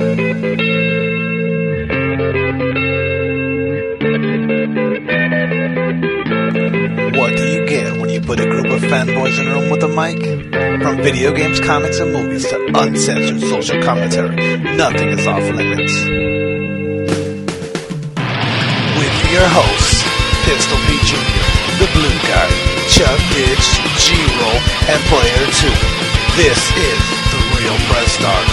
What do you get when you put a group of fanboys in a room with a mic? From video games, comics, and movies to uncensored social commentary, nothing is off limits. With your hosts, Pistol Pete Jr., The Blue Guy, Chuck Ditch, G-Roll, and Player 2. This is The Real Press Start.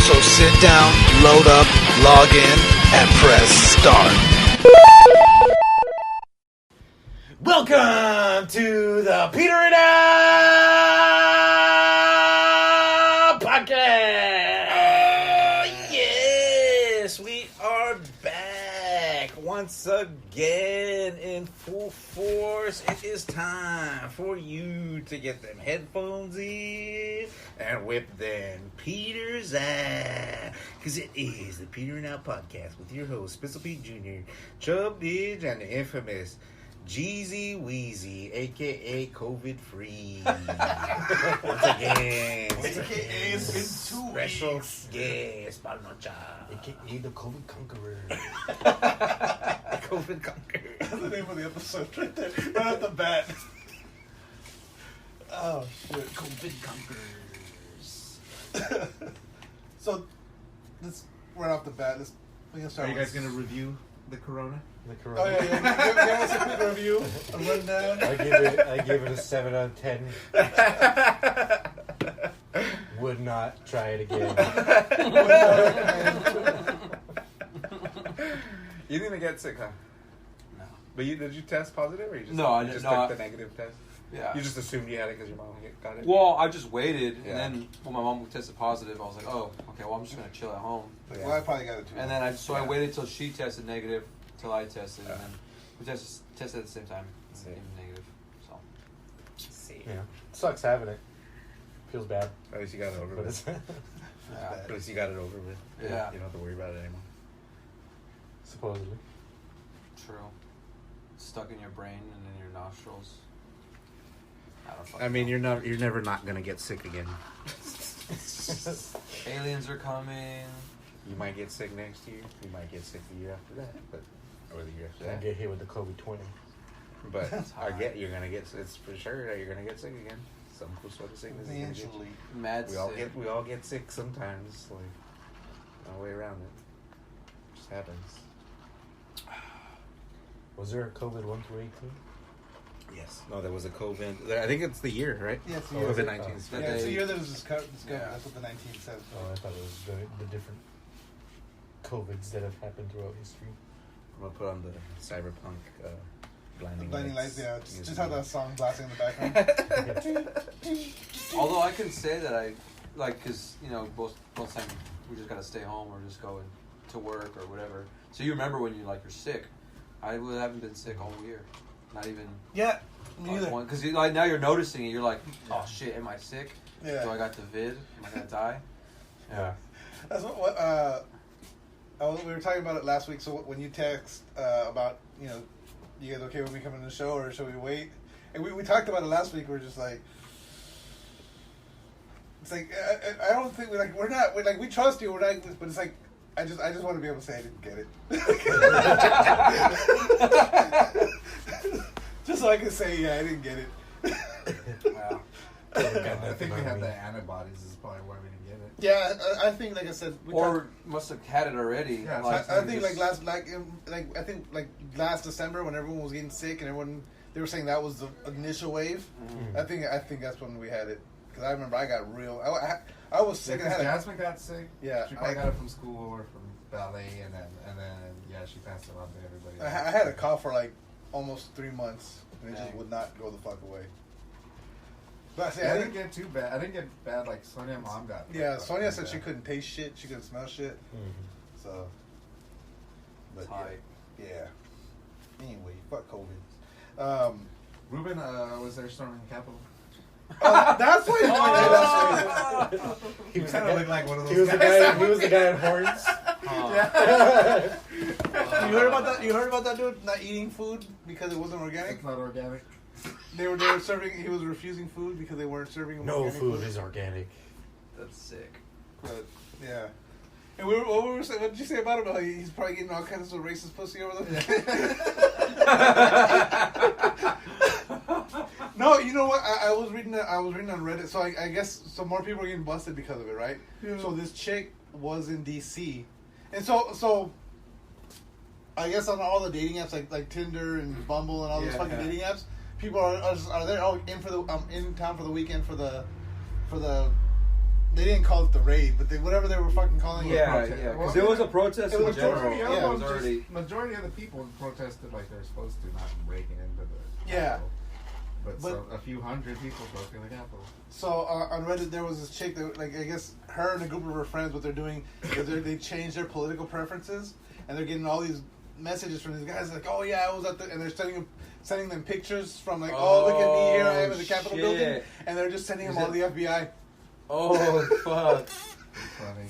So sit down, load up, log in, and press start. Welcome to the Peter and Up podcast. Yes, we are back once again in full force. It is time for you to get them headphones in and whip them Peter's eye, because it is the Peter and Up podcast with your host Pistol Pete Jr., Chub Didge, and the infamous Jeezy Weezy, a.k.a. COVID Free. Once again. A.k.a. it's been 2 Special weeks. Yes, Paul Nocha. A.k.a. the COVID Conqueror. COVID Conqueror. That's the name of the episode right there. Right off the bat. Oh, shit. COVID Conquerors. So, let's right off the bat. We can start. Are you guys gonna review the Corona? The Oh, Corona. yeah. Give us a quick review. A rundown. I give it a 7 out of 10. Would not try it again. You didn't even get sick, huh? No. But did you test positive, or you just No, I you did just not. took the negative test? Yeah. You just assumed you had it because your mom got it. Well, I just waited, Yeah. and then when my mom tested positive, I was like, "Oh, okay. Well, I'm just gonna chill at home." Yeah. Well, I probably got it too. And then I Yeah. waited till she tested negative, till I tested, Yeah. and then we tested at the same time, and See. came negative. So See. Yeah. Sucks having it. Feels bad. At least you got it over But with. it's yeah, At least you got it over with. Yeah. You don't have to worry about it anymore. supposedly. true. Stuck in your brain and in your nostrils. I don't fucking I mean, know. you're never not gonna get sick again. Aliens are coming. You might get sick next year. You might get sick the year after that, or the year after I that. get hit with the COVID-20. But you're gonna get. It's for sure that you're gonna get sick again. Some sort of sickness is gonna get you. Eventually. Mad sick. We all get sick sometimes. Like, no way around it. Just happens. Was there a COVID 1 through 18? Yes. No, there was a COVID. I think it's the year, right? Yeah, it's the Oh, year. is it? COVID-19. Oh. That Yeah, it's the they- year that was discovered. Yeah. That's what the 19 says. Oh, I thought it was the different COVIDs that have happened throughout history. I'm gonna put on the Cyberpunk blinding Lights, yeah. music. Just have that song blasting in the background. Although I can say that I like, because most time we just gotta stay home or just go to work or whatever. So you remember when you're sick. I haven't been sick all year, not even Yeah, me either. because now you're noticing it. You're like, oh shit, am I sick? Yeah. Do I got the vid? Am I gonna die? Yeah. That's what we were talking about it last week. So when you text about, you guys okay with me coming to the show or should we wait? And we talked about it last week. We're just like, it's like I don't think we trust you. We're not, but it's like I just want to be able to say I didn't get it. Just so I can say I didn't get it. Wow. I think we have the antibodies. Is probably why we didn't get it. Yeah, I think like I said, Or must have had it already. Yeah, I think last December when everyone was getting sick and they were saying that was the initial wave. Mhm. I think that's when we had it, because I remember I got real. I was sick. and I had Jasmine got sick. Yeah, She probably got it from school or from ballet, and then she passed it on to everybody. I had a cough for like almost 3 months, and it just Dang. would not go the fuck away. But I I didn't get too bad. I didn't get bad like Sonia mom got. yeah, Sonia said she couldn't taste shit, she couldn't smell shit, so. But Tight. yeah. Anyway, fuck COVID. Ruben was there storming the Capitol. That's what. He kind of looked like one of those He was the guy. He was the guy in horns. You heard about that? You heard about that dude not eating food because it wasn't organic? It's not organic. They were serving. He was refusing food because they weren't serving him No organic food is organic. That's sick. But yeah, And what were we saying? What did you say about him? Oh, he's probably getting all kinds of racist pussy over there. No, you know what? I was reading on Reddit, so I guess some more people are getting busted because of it, right? Yeah. So this chick was in DC, and so I guess on all the dating apps like Tinder and Bumble and all those fucking dating apps, people are there in town for the weekend for the they didn't call it the raid, but whatever they were fucking calling it. Yeah, because it was a protest in general. Yeah, majority of the people protested like they're supposed to, not breaking into the Capitol. But so a few hundred people broke in the Capitol. So on Reddit there was this chick that, like, I guess her and a group of her friends, what they're doing is they changed their political preferences, and they're getting all these messages from these guys like, oh yeah, I was at the, and they're sending them pictures from like, oh look at me, here I am in the Capitol building, and they're just sending them all to the FBI. Oh fuck!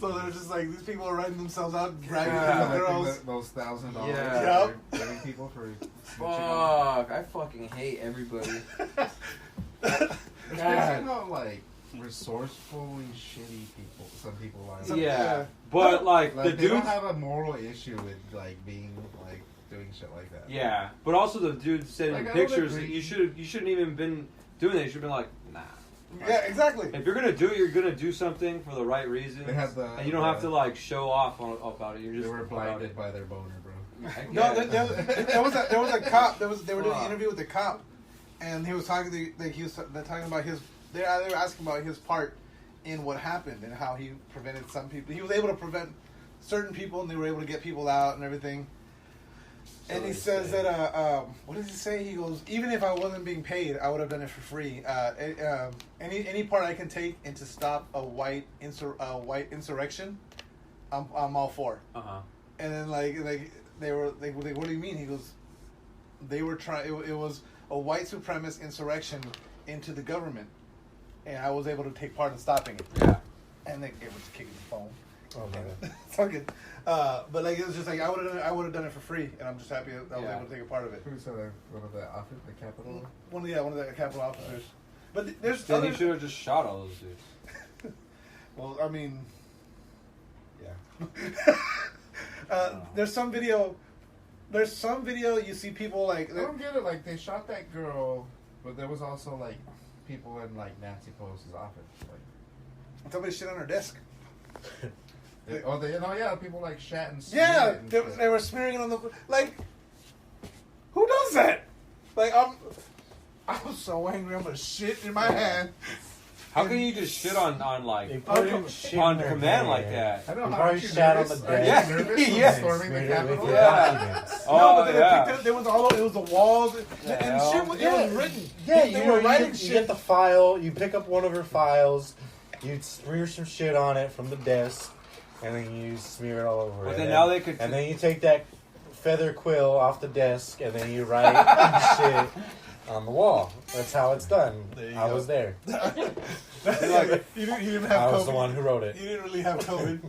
So they're just like, these people are writing themselves out, dragging girls. Those $1,000 Yep. they're giving people for Fuck! I fucking hate everybody. Especially like resourcefully shitty people. Some people like. Yeah, but like the they dudes don't have a moral issue with like being like doing shit like that. Yeah, but also the dude sending Like, pictures. You shouldn't even been doing that. You should have been like, nah. Yeah, exactly. If you're gonna do it, you're gonna do something for the right reasons, and you don't have to like show off about it. You're just they were blinded by their boner, bro. No, there was a cop. They were doing an interview with the cop, and he was talking. They're talking about his. They were asking about his part in what happened and how he prevented some people. He was able to prevent certain people, and they were able to get people out and everything. And he says that, what does he say? He goes, even if I wasn't being paid, I would have done it for free. Any part I can take and to stop a white insurrection, I'm all for. And then like they were like, what do you mean? He goes, they were trying. It was a white supremacist insurrection into the government, and I was able to take part in stopping it. Yeah. And they were just kicking the phone. Oh man. It's all good. But like, it was just like I would have done it for free, and I'm just happy that I was able to take a part of it. Who's one of the office, the Capitol? One of the Capitol officers. But there's then you should have just shot all those dudes. Well, I mean, Yeah. there's some video. There's some video you see people like. I don't get it. Like they shot that girl, but there was also like people in like Nancy Pelosi's office. Like somebody shit on her desk. People like shat and yeah, they were smearing it on the like. Who does that? Like I was so angry. I'm gonna shit in my hand. How can you just shit on like shit on in their command hand. like that? I don't know. Probably shat on the desk. Yeah. Storming the Capitol. Yeah. No, but they picked it, it was the walls, and shit was, it was written. Yeah, they were writing shit. You get the file, you pick up one of her files, you smear some shit on it from the desk, and then you smear it all over But it. then now they could. And then you take that feather quill off the desk, and then you write shit on the wall. That's how it's done. I was there. Like, you didn't have I COVID. was the one who wrote it. You didn't really have COVID.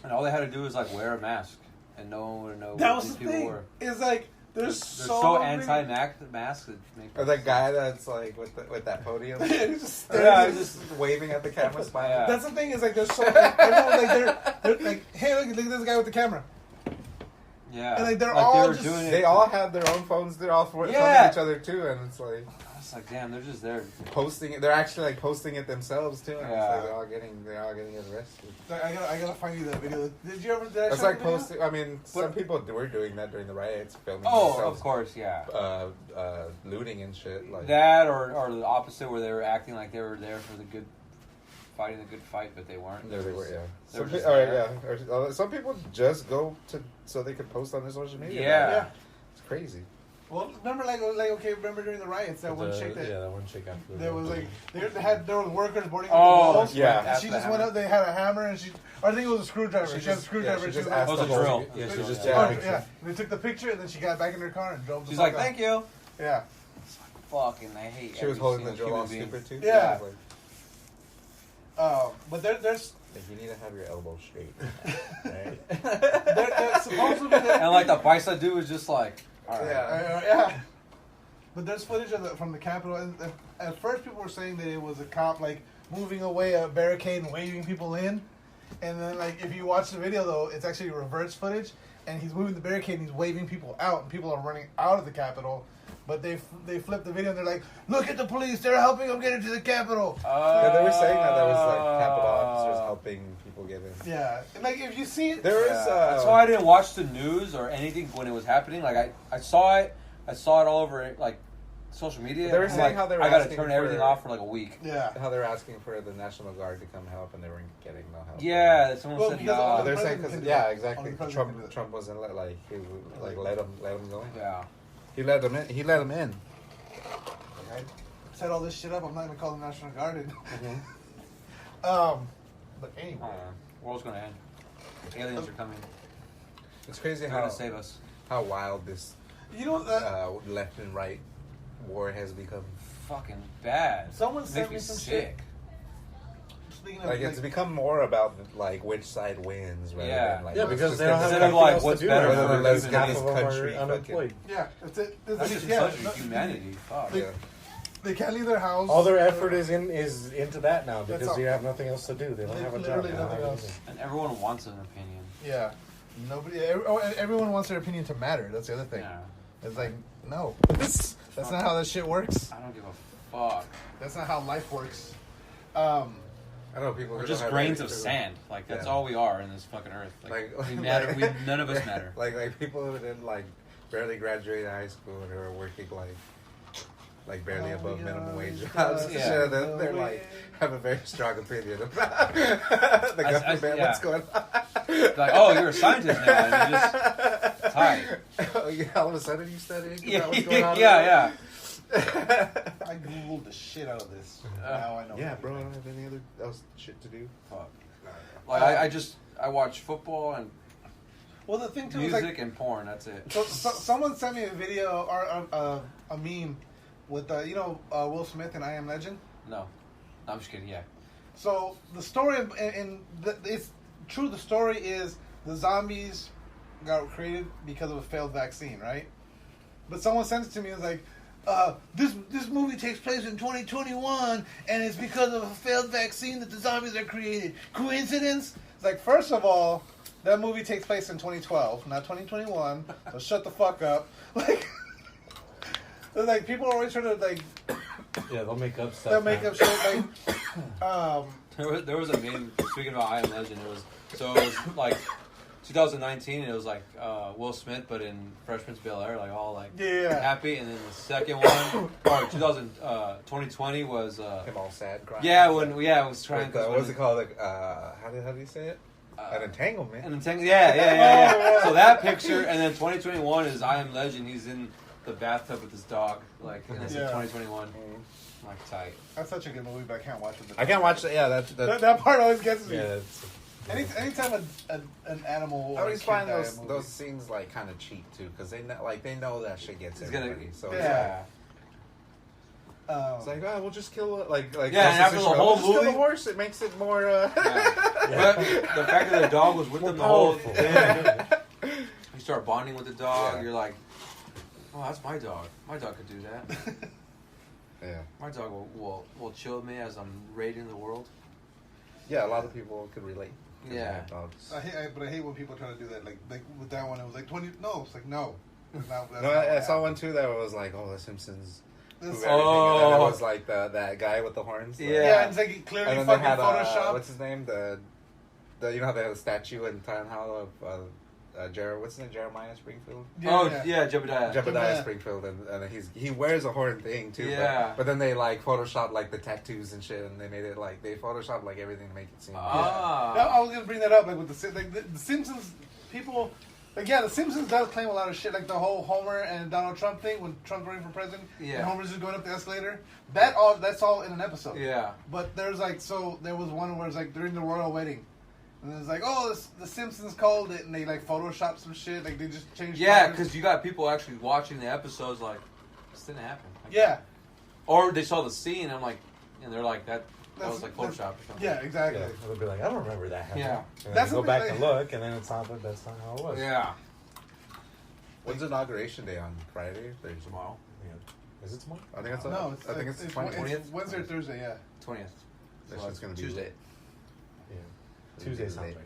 And all they had to do was like wear a mask, and no one would know That what was these the people thing. were. It's like They're there's so many- anti-mask. Or that guy that's like with that podium. He's just Yeah, just waving at the camera, smiling. Yeah. That's the thing. Is like there's so everyone like they're like, hey, look at this guy with the camera. Yeah, And, like, they're they all were just- doing it. They all have their own phones. They're all filming Yeah. each other too, and it's like It's like, damn, they're just there. posting it. They're actually like posting it themselves too, and Yeah. it's like they're all getting arrested. I gotta find you that video. Did you ever? Did I It's show like you the video? posting. I mean, some people were doing that during the riots, filming Oh, themselves, of course, yeah. looting and shit. Like That or the opposite, where they were acting like they were there for the good, fighting the good fight, but they weren't. No, they were, yeah. They were Some, just or, there. yeah. Or, some people just go to so they could post on their social media. Yeah. It's crazy. Well, remember remember during the riots that one chick that that one chick after there was like there were workers boarding up Oh, the walls. yeah. And she just went up. They had a hammer and I think it was a screwdriver. She had a screwdriver. She and just was asked It was a them drill. to- Yeah, she just Oh, took a yeah. They took the picture and then she got back in her car and drove. She's like, thank you. Yeah. Fucking, I hate. She was every holding the single drill all human being. stupid too. Yeah. Like, But there's you need to have your elbow straight. there's supposedly And like the Paisa dude was just like, all right. yeah. But there's footage of from the Capitol, and at first people were saying that it was a cop like moving away a barricade and waving people in, And then, like, if you watch the video, though, it's actually reverse footage, and he's moving the barricade, and he's waving people out, and people are running out of the Capitol. But they flip the video, and they're like, look at the police, they're helping them get into the Capitol. Yeah, they were saying that there was, like, Capitol officers helping people get in. Yeah. And, like, if you see it... There is... That's why I didn't watch the news or anything when it was happening. Like, I saw it all over, like, social media. They were saying like, how they were I gotta asking turn everything for- off for like a week. Yeah. How they were asking for the National Guard to come help, and they weren't getting no help. Yeah, someone Well, said because no. all But they're the saying president because can do that. exactly. Only the president can do that. Trump wasn't let him go in. Yeah. He let him in. He let him in. I set all this shit up. I'm not going to call the National Guard in. But anyway. World's gonna end. Aliens are coming. It's crazy They're how gonna save us. how wild this You know that... left and right war has become. Fucking bad. Someone Makes sent me me some sick. Speaking of, Like it's become more about like which side wins rather Yeah. than like yeah, let's because just they get don't have instead anything of, like, else what's to do better rather for than let's the get people. this Half of country unemployed. Yeah, it's That's just yeah, such humanity. Fuck. They- They can't leave their house. All their effort is into that now That's because all. they have nothing else to do. They don't have a job. Literally They don't nothing have else. anything. And everyone wants an opinion. Yeah. Everyone wants their opinion to matter. That's the other thing. Yeah. It's like, no. That's not how that shit works. I don't give a fuck. That's not how life works. I know people. We're who just don't have grains of anything to do. sand. Like that's Yeah. all we are in this fucking earth. Like, we matter. None of us matter. Like people who didn't like barely graduate high school and who are working like barely above minimum wage jobs. Yeah. Sure, they're like have a very strong opinion about the government. yeah. What's going on? Like, oh, you're a scientist now, and you're just tight. Oh, yeah, all of a sudden you studying Yeah, about what's going on? yeah. I googled the shit out of this. Now I know. Yeah, bro. I don't have any other else shit to do. Fuck. Like I watch football and Well, the thing too is music like, and porn. That's it. so someone sent me a video or a meme with Will Smith and I Am Legend. No, I'm just kidding. Yeah. So the story, it's true. The story is the zombies got created because of a failed vaccine, right? But someone sent it to me and was like, this movie takes place in 2021, and it's because of a failed vaccine that the zombies are created. Coincidence? It's like, first of all, that movie takes place in 2012, not 2021. So shut the fuck up. Like people are always trying to like. Yeah, they'll make up stuff. They'll make up shit like. There was a meme. Speaking about I Am Legend, it was like 2019. It was like Will Smith, but in Fresh Prince of Bel-Air, like all like happy. And then the second one, or 2020 was him all sad, crying. yeah, it was trying. What was it called? Like, how do you say it? An entanglement. An entanglement. Yeah. So that picture, and then 2021 is I Am Legend. He's in the bathtub with his dog, like, and it's in 2021. Like tight. That's such a good movie, but I can't watch it. I can't watch it. Yeah, that part always gets me. Yeah, Anytime an animal. I or always a kid find die in a movie. those scenes like kind of cheap too, because they know that shit gets It's everybody. gonna, So yeah. it's like, oh, we'll just kill it. Like yeah, and after the whole just kill movie, the horse. It makes it more. But the fact that the dog was with them the whole thing, you start bonding with the dog. Yeah. You're like, oh, that's my dog. My dog could do that. Yeah. My dog will chill with me as I'm raiding the world. Yeah, a lot of people could relate. 'Cause they Yeah. have dogs. I hate when people try to do that. Like with that one, it was like 20. No, it's like no. That's not No, I what saw one happened. too that was like, oh, The Simpsons. This- Everything. And then it was like that guy with the horns. Yeah, and it's like clearly And then fucking they had Photoshop. what's his name? The you know how they have a statue in Town Hall of what's his name? Jeremiah Springfield. Jebediah. Jebediah Springfield, and he wears a horn thing too. Yeah. But then they like photoshopped like the tattoos and shit, and they made it like they photoshopped like everything to make it seem. Ah. Yeah, I was gonna bring that up, like with the Simpsons people. Like, yeah, The Simpsons does claim a lot of shit, like the whole Homer and Donald Trump thing when Trump's running for president, and Homer's just going up the escalator. That's all in an episode. Yeah. But there was one where it's like during the royal wedding, and it's like, oh, the Simpsons called it, and they like photoshopped some shit, like they just changed. Yeah, colors. because you got people actually watching the episodes like, this didn't happen. Like, yeah. Or they saw the scene, and they're like, that was like Photoshop or something. Yeah, exactly. Yeah, they'll be like, I don't remember that happening. Yeah. And That's then you go something back and look, and then that's not how it was. Yeah. When's Inauguration Day on Friday? Thursday? Tomorrow. Yeah. Is it tomorrow? I think No, I think it's the 20th. Wednesday or Thursday. Yeah. 20th. That shit's gonna be Tuesday. Yeah. Tuesday sounds right.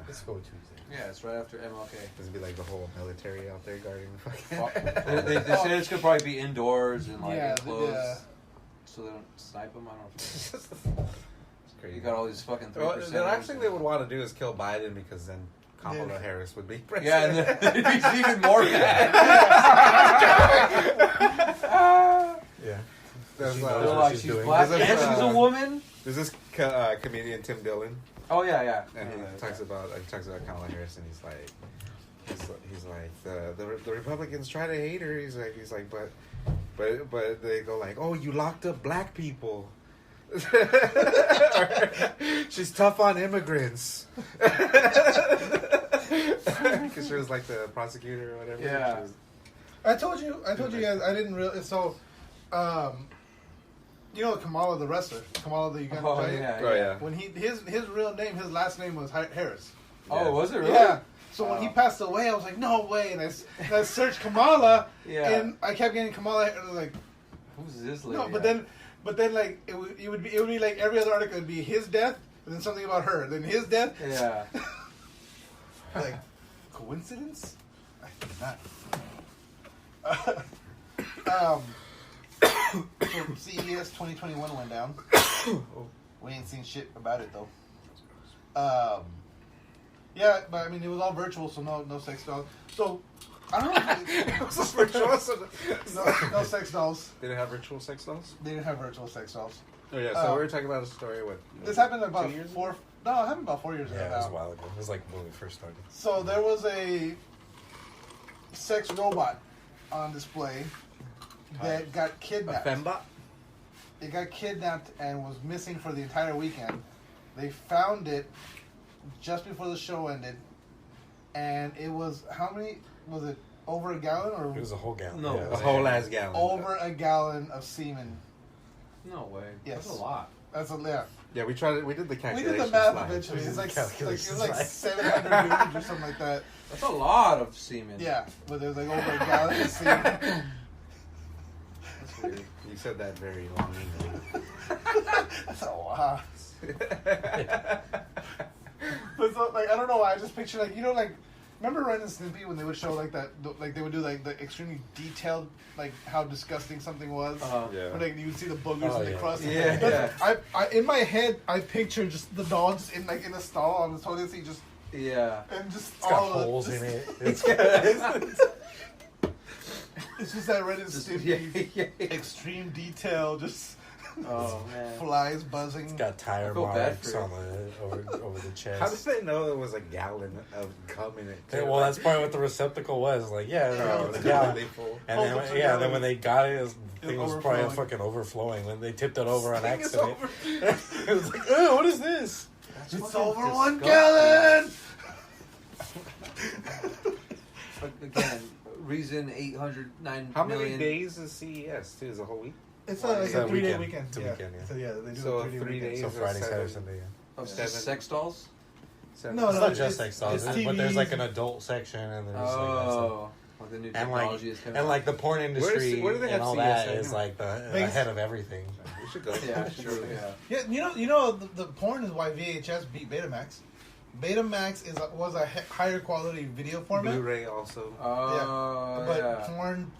Let's go with Tuesday. Yeah, it's right after MLK. This would be like the whole military out there guarding the fucking. They said it's gonna probably be indoors and like Yeah, enclosed, yeah. so they don't snipe them. I don't know. It's crazy. You got all these fucking 3%. Well, the last thing they would want to do is kill Biden because then Kamala Harris would be president. Yeah, and then it'd be even more bad. Yeah. That's She what knows They're what like, she's she's doing. black This is, and she's a woman. There's this comedian Tim Dillon, Oh yeah. and he talks about Kamala Harris, and he's like the Republicans try to hate her. He's like, but they go like, oh, you locked up black people. She's tough on immigrants. Because she was like the prosecutor or whatever. Yeah. She was, I told you guys I didn't really. So, you know Kamala the wrestler, Kamala the Uganda giant? Oh yeah. When his real name, his last name was Harris. Oh, was it really? Yeah. So when he passed away, I was like, no way, and I searched Kamala, Yeah. and I kept getting Kamala, and I was like, Who's this lady? no, but then like it would be like every other article would be his death, and then something about her, then his death. Yeah. Like coincidence? I think not. So CES 2021 went down. We ain't seen shit about it though. Yeah, but I mean it was all virtual, so no sex dolls. So I don't know. It was virtual. No sex dolls. Did it have virtual sex dolls? They didn't have virtual sex dolls. Oh yeah. So we were talking about a story. What? This happened about 2 years? 4. No, it happened about 4 years ago. Yeah, it was a now. while ago. It was like when we first started. So there was a sex robot on display that got A kidnapped. fembot? It got kidnapped and was missing for the entire weekend. They found it just before the show ended, and it was how many? Was it over a gallon or It was a whole gallon. No. Yeah, A whole ass gallon. over a gallon of semen? No way. Yes. That's a lot. That's a yeah. Yeah, we tried. We did the We calculations. did the math live. eventually. It's like it Calculations was like live. 700 units or something like that. That's a lot of semen. Yeah, but there's like over a gallon of semen. That's weird. You said that very longingly. That's a lot. But so, like I don't know why I just picture like like remember Ren and Snoopy when they would show like that like they would do like the extremely detailed like how disgusting something was. Yeah. When like you would see the boogers and the yeah. crust. Yeah, That's- I in my head I picture just the dog just in like in a stall on the toilet seat just Yeah. and just It's got all the- holes just- in it. It's It's just that Ren and Snoopy Yeah. extreme detail just Oh man. flies buzzing. got tire I feel bad marks for on the over the chest. How did they know there was a gallon of cum in it? Yeah, well, that's probably what the receptacle was. Like, yeah, Oh, it's a it's gallon. really full. And Hold then, up to yeah, gallon. then when they got it, the thing was probably overflowing. fucking overflowing. When they tipped it over on Thing is accident, over. it was like, oh, what is this? It's over 1 gallon. But again, reason 809 How many million. days is CES? Too? Is a whole week? It's It's a a 3-day weekend. weekend. It's a Yeah. weekend, yeah. So yeah, they do So a 3-day 3 weekend. days. So Is Friday, Saturday, 7. Sunday. Yeah. Of Seven. sex dolls? Seven. No, It's no, not it's- just sex dolls, it's but there's like TVs. an adult section, and there's like that stuff. Oh. Like the new And technology like, is coming and out. like the porn industry where do they and have all CS that at? is like the Vegas. ahead of everything. We should go. Yeah, sure, yeah. Yeah, you know the porn is why VHS beat Betamax. Betamax was a higher quality video format. Blu-ray also. Oh, But yeah. porn,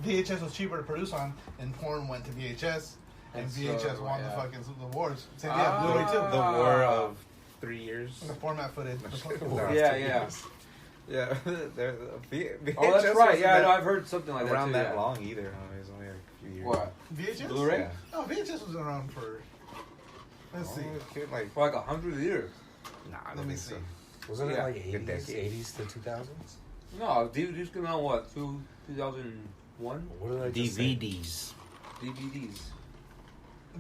VHS was cheaper to produce on, and porn went to VHS, and And VHS so, won yeah. the fucking the wars. Same, yeah, Blu-ray too. The war of 3 years. The format footage. No. Yeah, yeah. Yeah. Oh, that's right. Yeah, I know. I've heard something like around that that too. long either. Huh? It was only a few years. What? VHS? Blu-ray? Yeah. No, VHS was around for. Let's see. Oh, okay, like, For like 100 years. nah, I Let don't me think see. so. Wasn't Yeah, it like good 80s, decade. 80s to 2000s? No, DVDs came out what? 2001? What did I just say? DVDs. DVDs.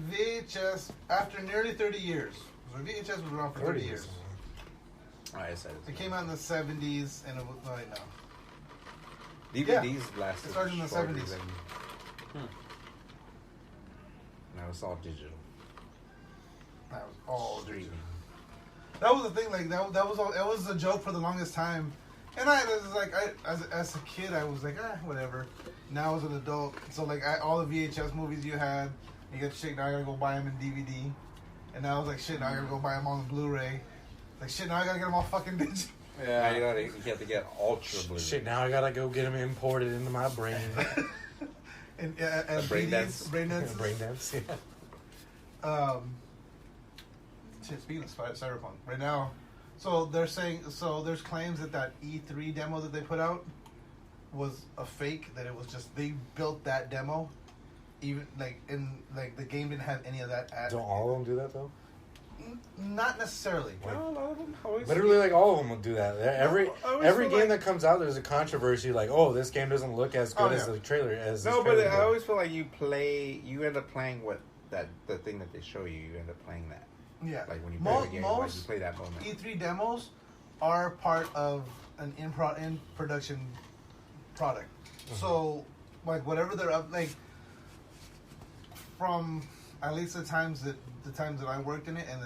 VHS after nearly 30 years. So VHS was around for 30 years. I said It came out in the 70s, and it was like no. DVDs lasted It started in the shorter 70s. than- Now it's all digital. That was all Streaming. That was the thing. Like that was all. It was a joke for the longest time. And I was like, as a kid, I was like, whatever. Now as an adult, so like all the VHS movies you had, you get shit. Now I gotta go buy them in DVD. And now I was like, shit. Now I gotta go buy them on the Blu-ray. Like, shit, now I gotta get them all fucking digital. Yeah, you have to get ultra blue. Shit, now I gotta go get them imported into my brain. and brain dance. Brain dance. Brain dance, yeah. Shit, speaking of Cyberpunk, right now, so they're saying, there's claims that E3 demo that they put out was a fake, that it was just, they built that demo, even, the game didn't have any of that. Don't all of them do that, though? Not necessarily. Well, a lot of them always. Literally, like, all of them will do that. Every feel game like- that comes out, there's a controversy, like, oh, this game doesn't look as good as the trailer. No, but I always feel like you end up playing the thing that they show you. You end up playing that. Yeah. Like when you play the game, like you play that moment. E3 demos are part of an in production product. Mm-hmm. So, like, whatever they're up, like, from at least the times that I worked in it and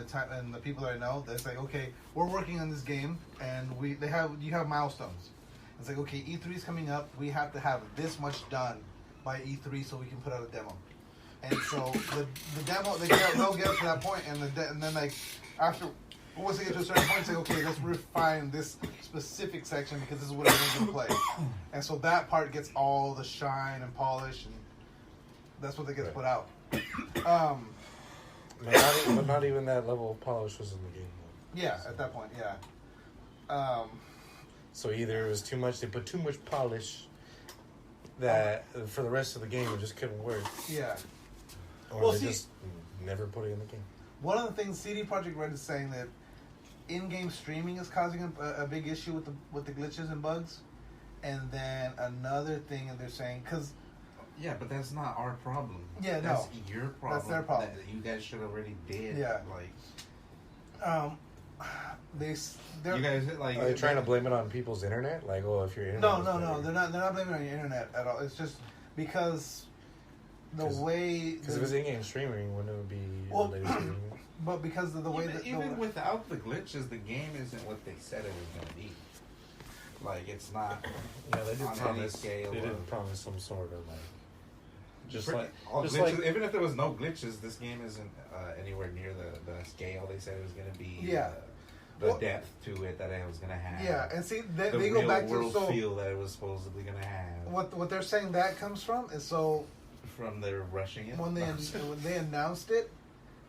the people that I know, that's like, okay, we're working on this game and you have milestones. It's like, okay, E3 is coming up, we have to have this much done by E3 so we can put out a demo. And so the demo, they'll get up to that point, and then like after, once they get to a certain point, it's like, okay, let's refine this specific section because this is what everyone's gonna play. And so that part gets all the shine and polish, and that's what they gets put out. But not even that level of polish was in the game. Yeah, at that point, yeah. So either it was too much, they put too much polish that for the rest of the game it just couldn't work. Yeah. Or they just never put it in the game. One of the things CD Projekt Red is saying that in-game streaming is causing a big issue with the glitches and bugs, and then another thing that they're saying, because yeah, but that's not our problem. Yeah, that's your problem. That's their problem. That you guys should already did. Yeah. Like, you guys like. Are they trying to blame it on people's internet? Like, oh, if your internet. No. They're not blaming it on your internet at all. It's just because the way. Because if it's in-game streaming, wouldn't it be related to streaming? But because of the way that even without the glitches, the game isn't what they said it was going to be. Like, it's not. Yeah, they did on promise. any scale. They did promise some sort of like. Just glitches, like even if there was no glitches, this game isn't anywhere near the scale they said it was going to be. Yeah. The depth to it that it was going to have. Yeah, and see, they real go back to world feel that it was supposedly going to have. What they're saying that comes from is from their rushing it. When they announced it,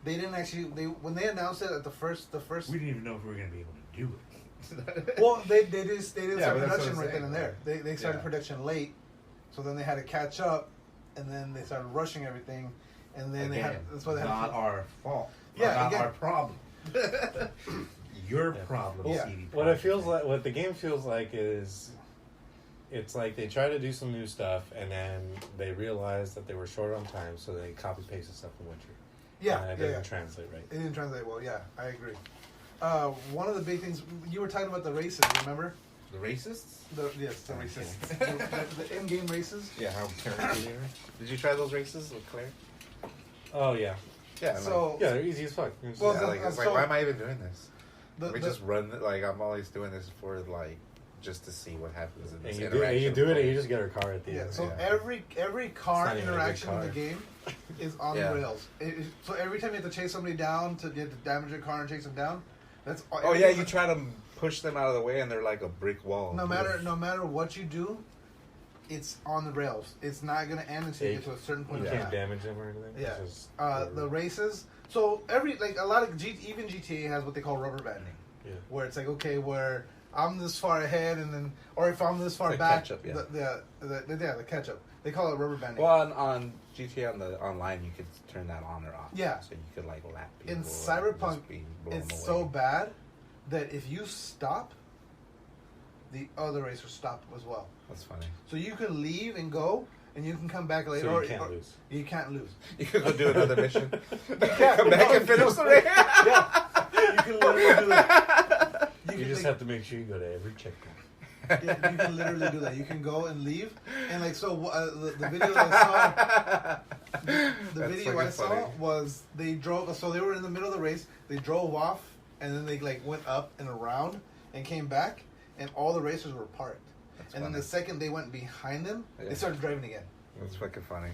they didn't actually. When they announced it at the first. We didn't even know if we were going to be able to do it. Well, they did start production right then and saying, there. They started production late, so then they had to catch up, and then they started rushing everything, and then that's why they had not our fault. Yeah, not our problem. Your problem, Yeah. CD Projekt. What it feels like, what the game feels like is, it's like they try to do some new stuff, and then they realize that they were short on time, so they copy pasted stuff from Witcher. Yeah, and it didn't translate right. It didn't translate well. Yeah, I agree. One of the big things you were talking about, the races. Remember? The racists? Yes, the races. the in-game races. Yeah, how character they are. Did you try those races with Claire? Oh yeah. Yeah. So yeah, they're easy as fuck. Well, it's like, why am I even doing this? We just run. Like, I'm always doing this for like just to see what happens in this interaction. You do it, and you just get her car at the end. So every car interaction in the game is on the rails. So every time you have to chase somebody down to get to damage your car and chase them down, that's. Oh yeah, you try to push them out of the way, and they're like a brick wall. No matter what you do, it's on the rails. It's not going to end until you get to a certain point. You can't damage them or anything. Yeah. The races. So a lot of even GTA has what they call rubber banding. Yeah. Where it's like, okay, where I'm this far ahead, and then, or if I'm this far back, catch-up, the catch up. They call it rubber banding. Well, on GTA on the online, you could turn that on or off. Yeah. So you could like lap people. In Cyberpunk, it's so bad that if you stop, the other racers stop as well. That's funny. So you can leave and go, and you can come back later. So you can't lose. You can't lose. You could go do another mission. You can't Come back and finish the race. Yeah. You can literally do that. You just have to make sure you go to every checkpoint. Yeah, you can literally do that. You can go and leave, and like so. The video that I saw, the video I saw was they drove. So they were in the middle of the race. They drove off, and then they like went up and around and came back, and all the racers were parked. And then the second they went behind them, they started driving again. That's fucking funny.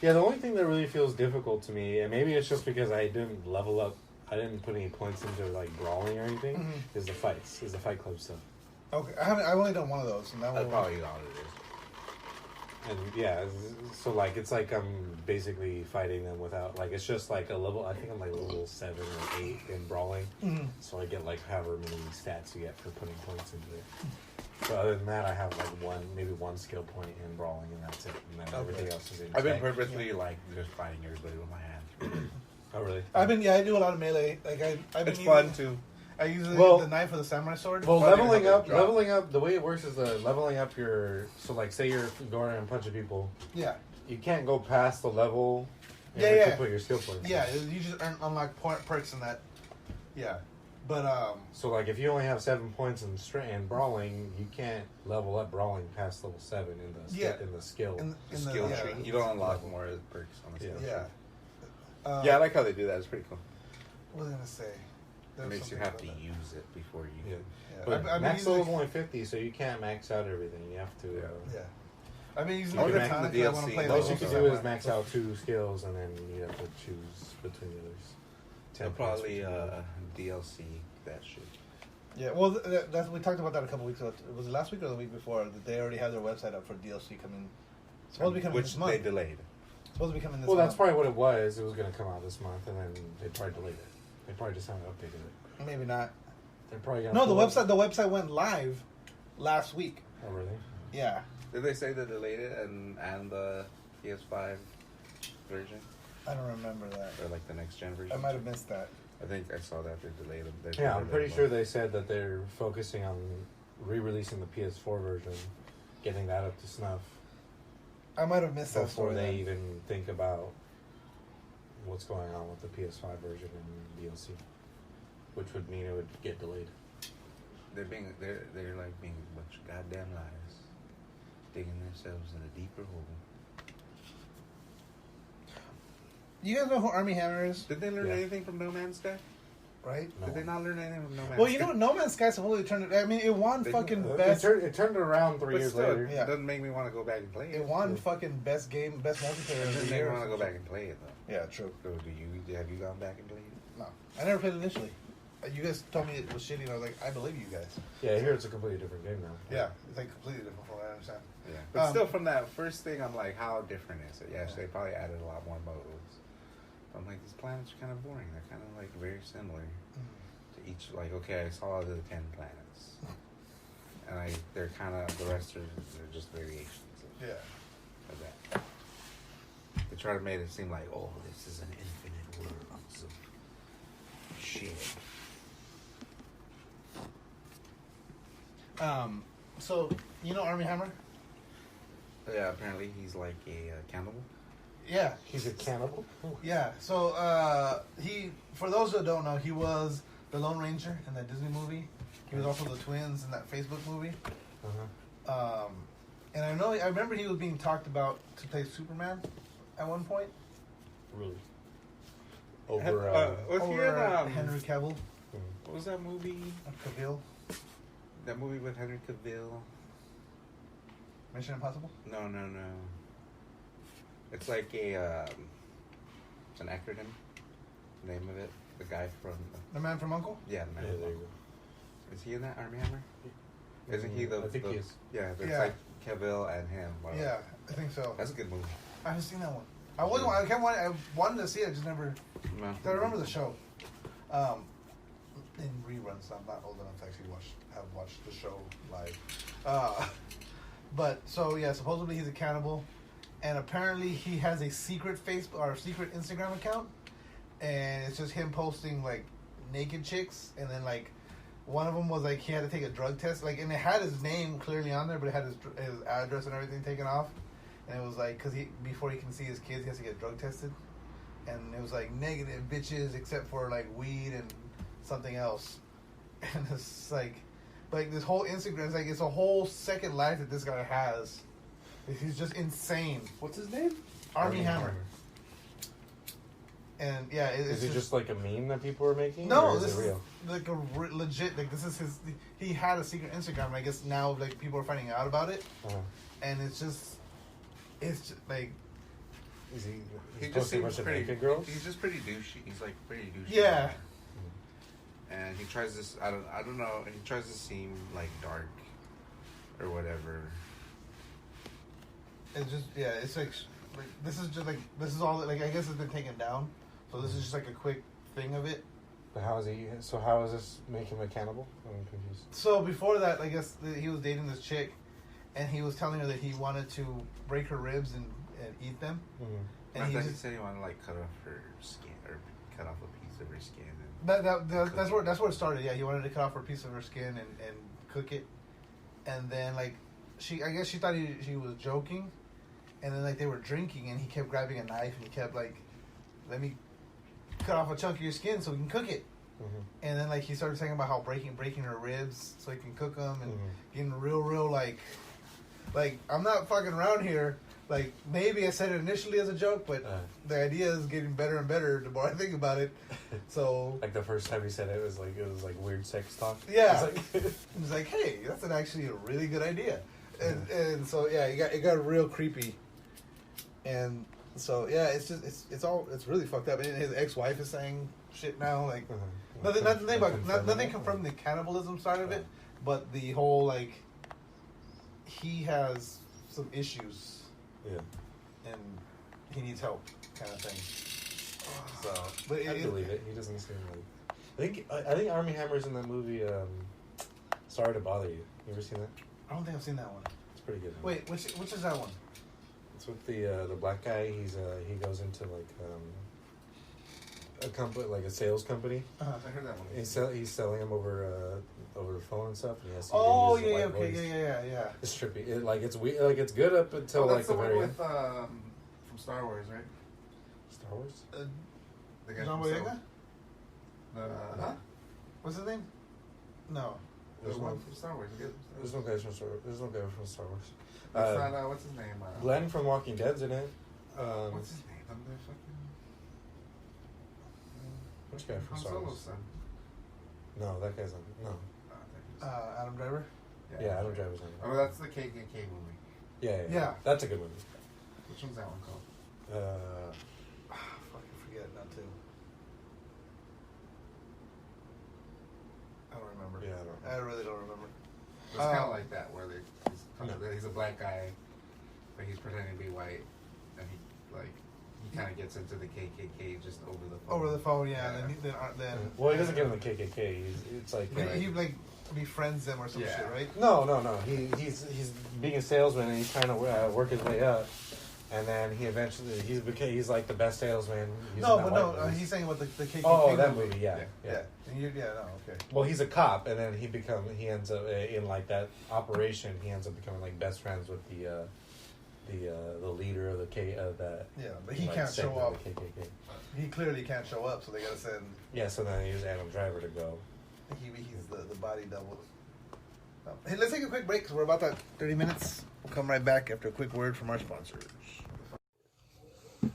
Yeah, the only thing that really feels difficult to me, and maybe it's just because I didn't level up I didn't put any points into like brawling or anything. Mm-hmm. Is the fights, is the Fight Club stuff. Okay, I've only done one of those, and that That's one. probably all it is. And yeah, so like it's like I'm basically fighting them without like it's just like a level. I think I'm like level 7 or 8 in brawling. So I get like however many stats you get for putting points into it. So other than that, I have like maybe one skill point in brawling, and that's it. And then everything else is in. I've been tech. purposely like just fighting everybody with my hands. Oh really? I do a lot of melee. Like I've been It's fun too. I use Well- the knife or the samurai sword. Well, Funny leveling how up, they drop. the way it works is leveling up your. So like, say you're going and punching people, Yeah, you can't go past the level. in Yeah, which yeah. You put your skill points. yeah. You just unlock perks in that. Yeah, but So like, if you only have 7 points in brawling, you can't level up brawling past level 7 in the in the skill. in the Skill yeah, tree. You don't unlock more perks on the Yeah. skill Yeah. tree. Yeah, I like how they do that. It's pretty cool. What was I gonna say? There It was makes you something have to about that. use it before you. Yeah. Yeah. But I've been max using level is only 50, so you can't max out everything. You have to. Yeah. I've been using I the wonder if katana the because I want to DLC play The like most you also can samurai. do is max out 2 skills, and then you have to choose between the others. They'll 10 probably points. DLC that shit. Yeah, well, that's we talked about that a couple weeks ago. Was it last week or the week before? That they already have their website up for DLC coming. Supposed to be coming Which this month. they delayed. Supposed to be coming this Well, month. that's probably what it was. It was going to come out this month, and then they probably delayed it. They probably just haven't updated it. Maybe not. They're probably going No, the website went live last week. Oh, really? Yeah, Did they say they delayed it and the PS5 version I don't remember that. or like the next gen version? I might have missed that. I think I saw that they delayed them. Yeah, I'm pretty sure they said that they're focusing on re-releasing the PS4 version, getting that up to snuff I might have missed that before story. they then. even think about what's going on with the PS5 version and DLC, which would mean it would get delayed. they're like being a bunch of goddamn liars, digging themselves in a deeper hole. You guys know who Army Hammer is, Did they learn Yeah. anything from No Man's Sky? right? No. Did they not learn anything from No Man's Sky? Well, you know what? No Man's Sky supposedly turned it. I mean, it won They- fucking It best. turned around 3 But years still, later. Yeah. it doesn't make me want to go back and play it. It won fucking best game, best multiplayer It of doesn't the make me year. want to go back and play it though. Yeah, true. So have you gone back and played it? No, I never played it initially. You guys told me it was shitty, and I was like, I believe you guys. Yeah, here it's a completely different game now. Yeah, it's like completely different from what I understand. Yeah. But still, from that first thing, I'm like, how different is it? Yes, Yeah. they probably added a lot more modes. But I'm like, these planets are kind of boring. They're kind of like very similar to each. Like, okay, I saw the 10 planets, and they're kind of the rest are they're just variations Yeah. of that. They try to make it seem like, oh, this is an infinite world of shit. So you know Army Hammer? Yeah, apparently he's like a cannibal. Yeah. He's a cannibal? Yeah. So he, for those that don't know, he was the Lone Ranger in that Disney movie. He was also the twins in that Facebook movie. Uh-huh. And I remember he was being talked about to play Superman at one point. Really? Was he Over in, Henry Cavill. what was that movie? Cavill. That movie with Henry Cavill? Mission Impossible. No. It's like it's an acronym. Name of it. The guy from The Man from Uncle. the man. Yeah, from there you Uncle. go. Is he in that Army Hammer? Isn't he the? I think the, he is. Yeah, it's Yeah. like Cavill and him. Whatever. Yeah, I think so. That's a good movie. I haven't seen that one. I wanted to see it, I just never. No. I remember the show. In reruns, I'm not old enough to actually have watched the show live. But so yeah, supposedly he's a cannibal, and apparently he has a secret Facebook or secret Instagram account, and it's just him posting like naked chicks, and then like one of them was like he had to take a drug test, like, and it had his name clearly on there, but it had his address and everything taken off, and it was like because before he can see his kids, he has to get drug tested, and it was like negative bitches except for like weed and something else, and it's like this whole Instagram is like it's a whole second life that this guy has. He's just insane. What's his name? Army Hammer. And yeah, it's Is it just like a meme that people are making? no, or is this it real? is like a legit. Like this is his. He had a secret Instagram. And I guess now like people are finding out about it, Uh-huh. and it's just like Is he? He He's just posting a seems bunch of pretty. naked girls. He's just pretty douchey. He's like pretty douchey. yeah, and he tries this. I don't know. He tries to seem like dark or whatever. It's just it's like this is all like I guess it's been taken down, so this is just like a quick thing of it. But how is he? So how is this make him a cannibal? I'm confused. So before that, I guess he was dating this chick, and he was telling her that he wanted to break her ribs and eat them. Mm-hmm. And I thought he said he wanted to like cut off her skin or cut off a piece of her skin. And that's where it started. Yeah, he wanted to cut off a piece of her skin and cook it, and then like I guess she thought she was joking, and then like they were drinking, and he kept grabbing a knife and he kept like, let me cut off a chunk of your skin so we can cook it. Mm-hmm. And then like he started talking about how breaking her ribs so he can cook them and getting real like I'm not fucking around here. Like maybe I said it initially as a joke, but the idea is getting better and better the more I think about it. So like the first time he said it was like weird sex talk. Yeah, it was like, hey, that's actually a really good idea. And so yeah, it got real creepy. And so yeah, it's really fucked up. And his ex-wife is saying shit now, like nothing from the cannibalism side of it, but the whole like he has some issues. Yeah, and he needs help, kind of thing. So, but I believe it. He doesn't seem like. I think Armie Hammer's in that movie. Sorry to Bother You. You ever seen that? I don't think I've seen that one. It's pretty good. Wait, which is that one? It's with the black guy. He goes into like a company, like a sales company. I heard that one. He's selling them over the phone and stuff. And Yeah. It's trippy. It's weird. Like it's good up until like the very end. From Star Wars, right? Star Wars. The guy John from Boyega? Huh? What's his name? No. There's one from Star Wars. There's no guys from Star Wars. There's no guy from Star Wars. That's not, what's his name? Glenn from Walking Dead's in it. What's his name? I'm the fucking. Which guy from Han Star Solo's Wars? son. No, that guy's on. No. Adam Driver? Yeah, Adam Driver's on it. Oh, that's the KKK movie. Yeah. That's a good movie. Which one's that one called? Fucking forget it now too. I don't remember. Yeah, I really don't remember. It's kind of like that, where he's a black guy, but he's pretending to be white, and he kind of gets into the KKK just over the phone. Over the phone, yeah. Then well, he doesn't get in the KKK. It's like he like befriends them or some shit, right? No. He's being a salesman and he's trying to work his way up, and then he eventually he's like the best salesman. He's saying about the KKK. Oh, that movie, yeah. Okay. Well, he's a cop, and then he ends up in like that operation. He ends up becoming like best friends with the leader of the but he can't show up. KKK. He clearly can't show up, so they gotta send. Yeah, so then they use Adam Driver to go. He's the body double. Hey, let's take a quick break because we're about 30 minutes. We'll come right back after a quick word from our sponsors.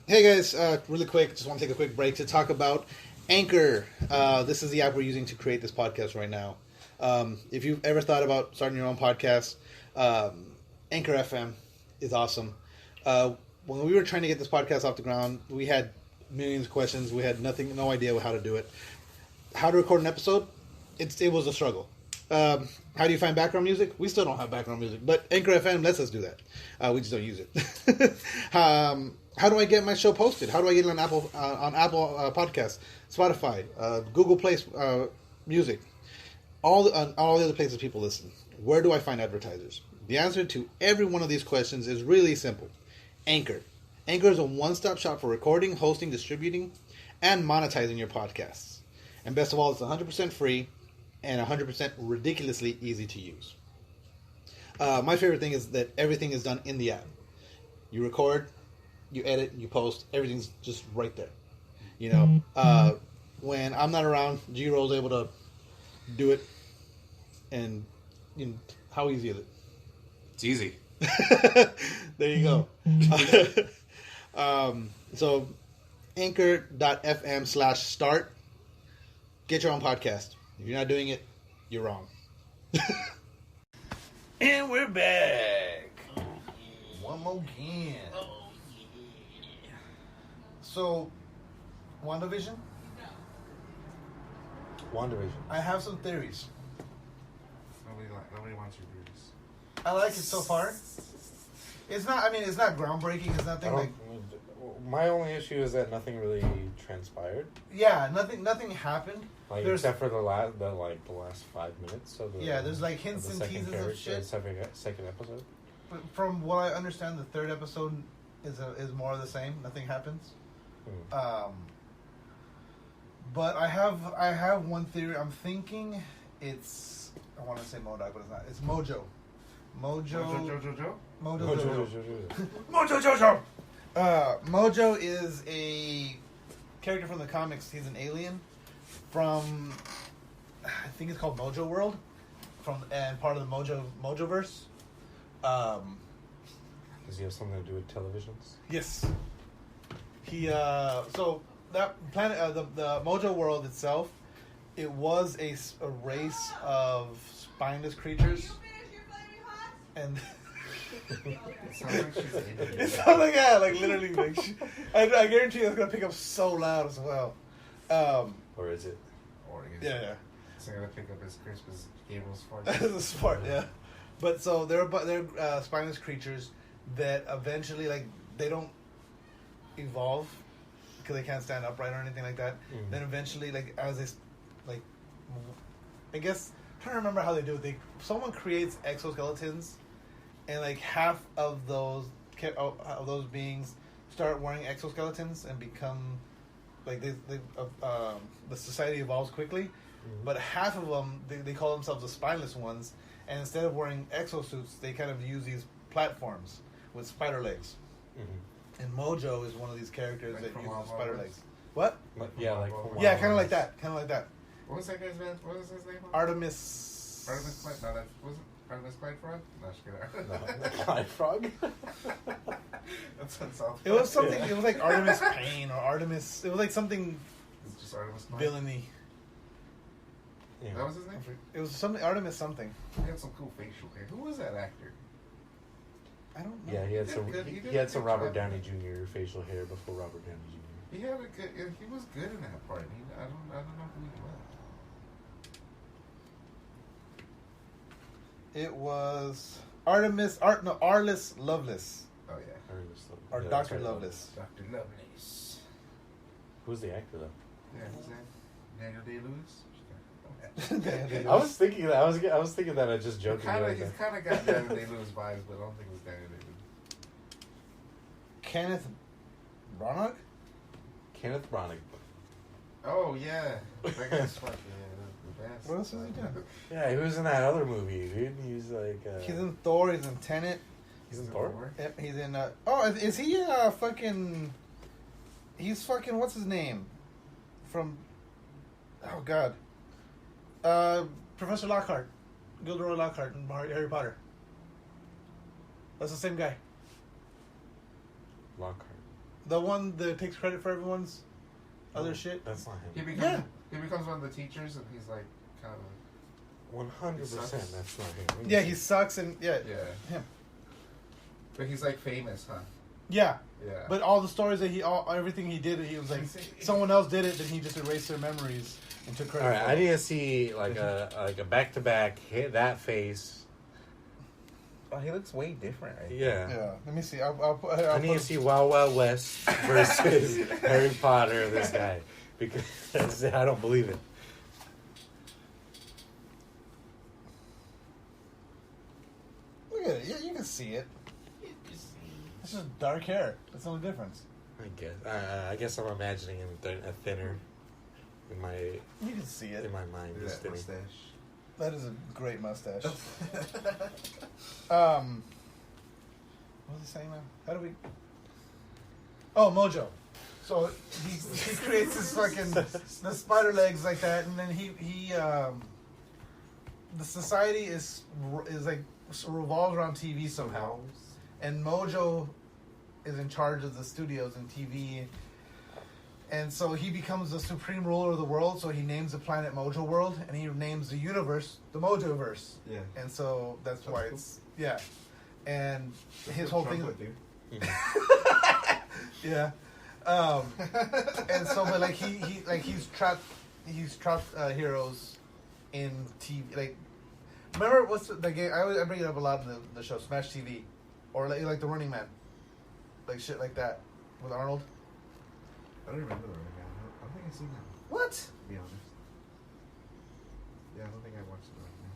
Hey guys, really quick, just want to take a quick break to talk about Anchor. This is the app we're using to create this podcast right now. If you've ever thought about starting your own podcast, Anchor FM is awesome. When we were trying to get this podcast off the ground, we had millions of questions. We had no idea how to do it. How to record an episode? It was a struggle. How do you find background music? We still don't have background music, but Anchor FM lets us do that. We just don't use it. How do I get my show posted? How do I get it on Apple Podcasts, Spotify, Google Play Music, all the other places people listen? Where do I find advertisers? The answer to every one of these questions is really simple. Anchor. Anchor is a one-stop shop for recording, hosting, distributing, and monetizing your podcasts. And best of all, it's 100% free and 100% ridiculously easy to use. My favorite thing is that everything is done in the app. You record, you edit, you post, everything's just right there. You know, when I'm not around, G-Roll's able to do it. And how easy is it? It's easy. There you go. So anchor.fm/start. Get your own podcast. If you're not doing it, you're wrong. And we're back. One more again. So, WandaVision? WandaVision. I have some theories. Nobody wants your theories. I like it so far. It's not. I mean, it's not groundbreaking. It's nothing like. My only issue is that nothing really transpired. Yeah, nothing happened. Like There's- except for the last 5 minutes of the. Yeah, there's like hints of and the second teases of shit. Second episode. But from what I understand, the third episode is more of the same. Nothing happens. But I have one theory. I'm thinking it's. I want to say Modoc, but it's not. It's Mojo. Mojo Jojo. Mojo is a character from the comics. He's an alien from, I think it's called Mojo World, and part of the Mojoverse. Does he have something to do with televisions? Yes. He so that planet, the Mojo World itself, it was a race of spineless creatures, and. It sounds like she's Indian. It sounds like, yeah, like literally, like I guarantee you it's gonna pick up so loud as well. Or is it? Or Yeah. It's gonna pick up as crisp as Gabriel's fart. It's a sport, yeah. But so they're spineless creatures that eventually, like, they don't evolve because they can't stand upright or anything like that. Mm. Then eventually, like, as they, like, I guess I'm trying to remember how they do it. Someone creates exoskeletons. And like half of those beings start wearing exoskeletons and become like the society evolves quickly, but half of them they call themselves the spineless ones, and instead of wearing exosuits, they kind of use these platforms with spider legs. Mm-hmm. And Mojo is one of these characters Like that from uses Wild spider Wild legs. What? Yeah, like Yeah, kind of like that. Kind of like that. What was that guy's name? What was his name? Artemis. Artemis Clyde? No, that wasn't Artemis Clyde Frog? No, just kidding. No, Clyde Frog. That's on South It was something. It was like Artemis Payne or Artemis. It was like something It's just Artemis Clyde. villainy. Yeah. That was his name? It was something Artemis something. He had some cool facial hair. Who was that actor? I don't know. Yeah, he had He some. did good- he did He had a some good Robert job. Downey Jr. facial hair before Robert Downey Jr. He had a good. He was good in that part. I don't know who he was. It was Arliss Lovelace. Oh yeah, Or Yeah, Dr. that's right. Lovelace. Dr. Lovelace. Who's the actor though? Yeah, who's that? Daniel Day-Lewis. I was thinking that. I was thinking that. I just He's joking. kind of got Daniel Day-Lewis vibes, but I don't think it was Daniel Day-Lewis. Kenneth Branagh? Kenneth Branagh. Oh yeah, that guy's fucking the best. What else is he doing? Yeah, he was in that other movie, dude. He's like. He's in Thor, he's in Tenet. He's in Thor. Yep, he's in is he fucking he's fucking what's his name? From oh god. Professor Lockhart. Gilderoy Lockhart in Harry Potter. That's the same guy. Lockhart. The one that takes credit for everyone's other shit. That's not He him. becomes one of the teachers, and he's like kind of 100%. That's not him. Yeah, he sucks and yeah. Him. But he's like famous, huh? Yeah. Yeah. But all the stories that everything he did, he was like, someone else did it, then he just erased their memories and took credit. All right, for I it. need to see like a back-to-back hit that face. Oh, he looks way different, right? Yeah. Yeah. Let me see. I need to see Wild Wild West versus Harry Potter. This guy, because I don't believe it. Look at it. Yeah, you can see it. It's just dark hair. That's the only difference. I guess I'm imagining him a thinner in my You can see it. in my mind. Just that thinner. mustache. That is a great mustache. What was he saying now? How do we? Oh, Mojo. So he creates this fucking the spider legs like that, and then he the society is like revolves around TV somehow, and Mojo is in charge of the studios and TV. And so he becomes the supreme ruler of the world, so he names the planet Mojo World, and he names the universe the Mojoverse. Yeah. And so that's why cool. it's, yeah. And his whole thing... Yeah. And so, but like he's trapped he's trapped heroes in TV. Like, remember what's the game? I bring it up a lot in the show Smash TV, or like the Running Man, like shit like that with Arnold. I don't remember the Running Man. I don't think I've seen that. What? To be honest. Yeah, I don't think I watched the Running Man.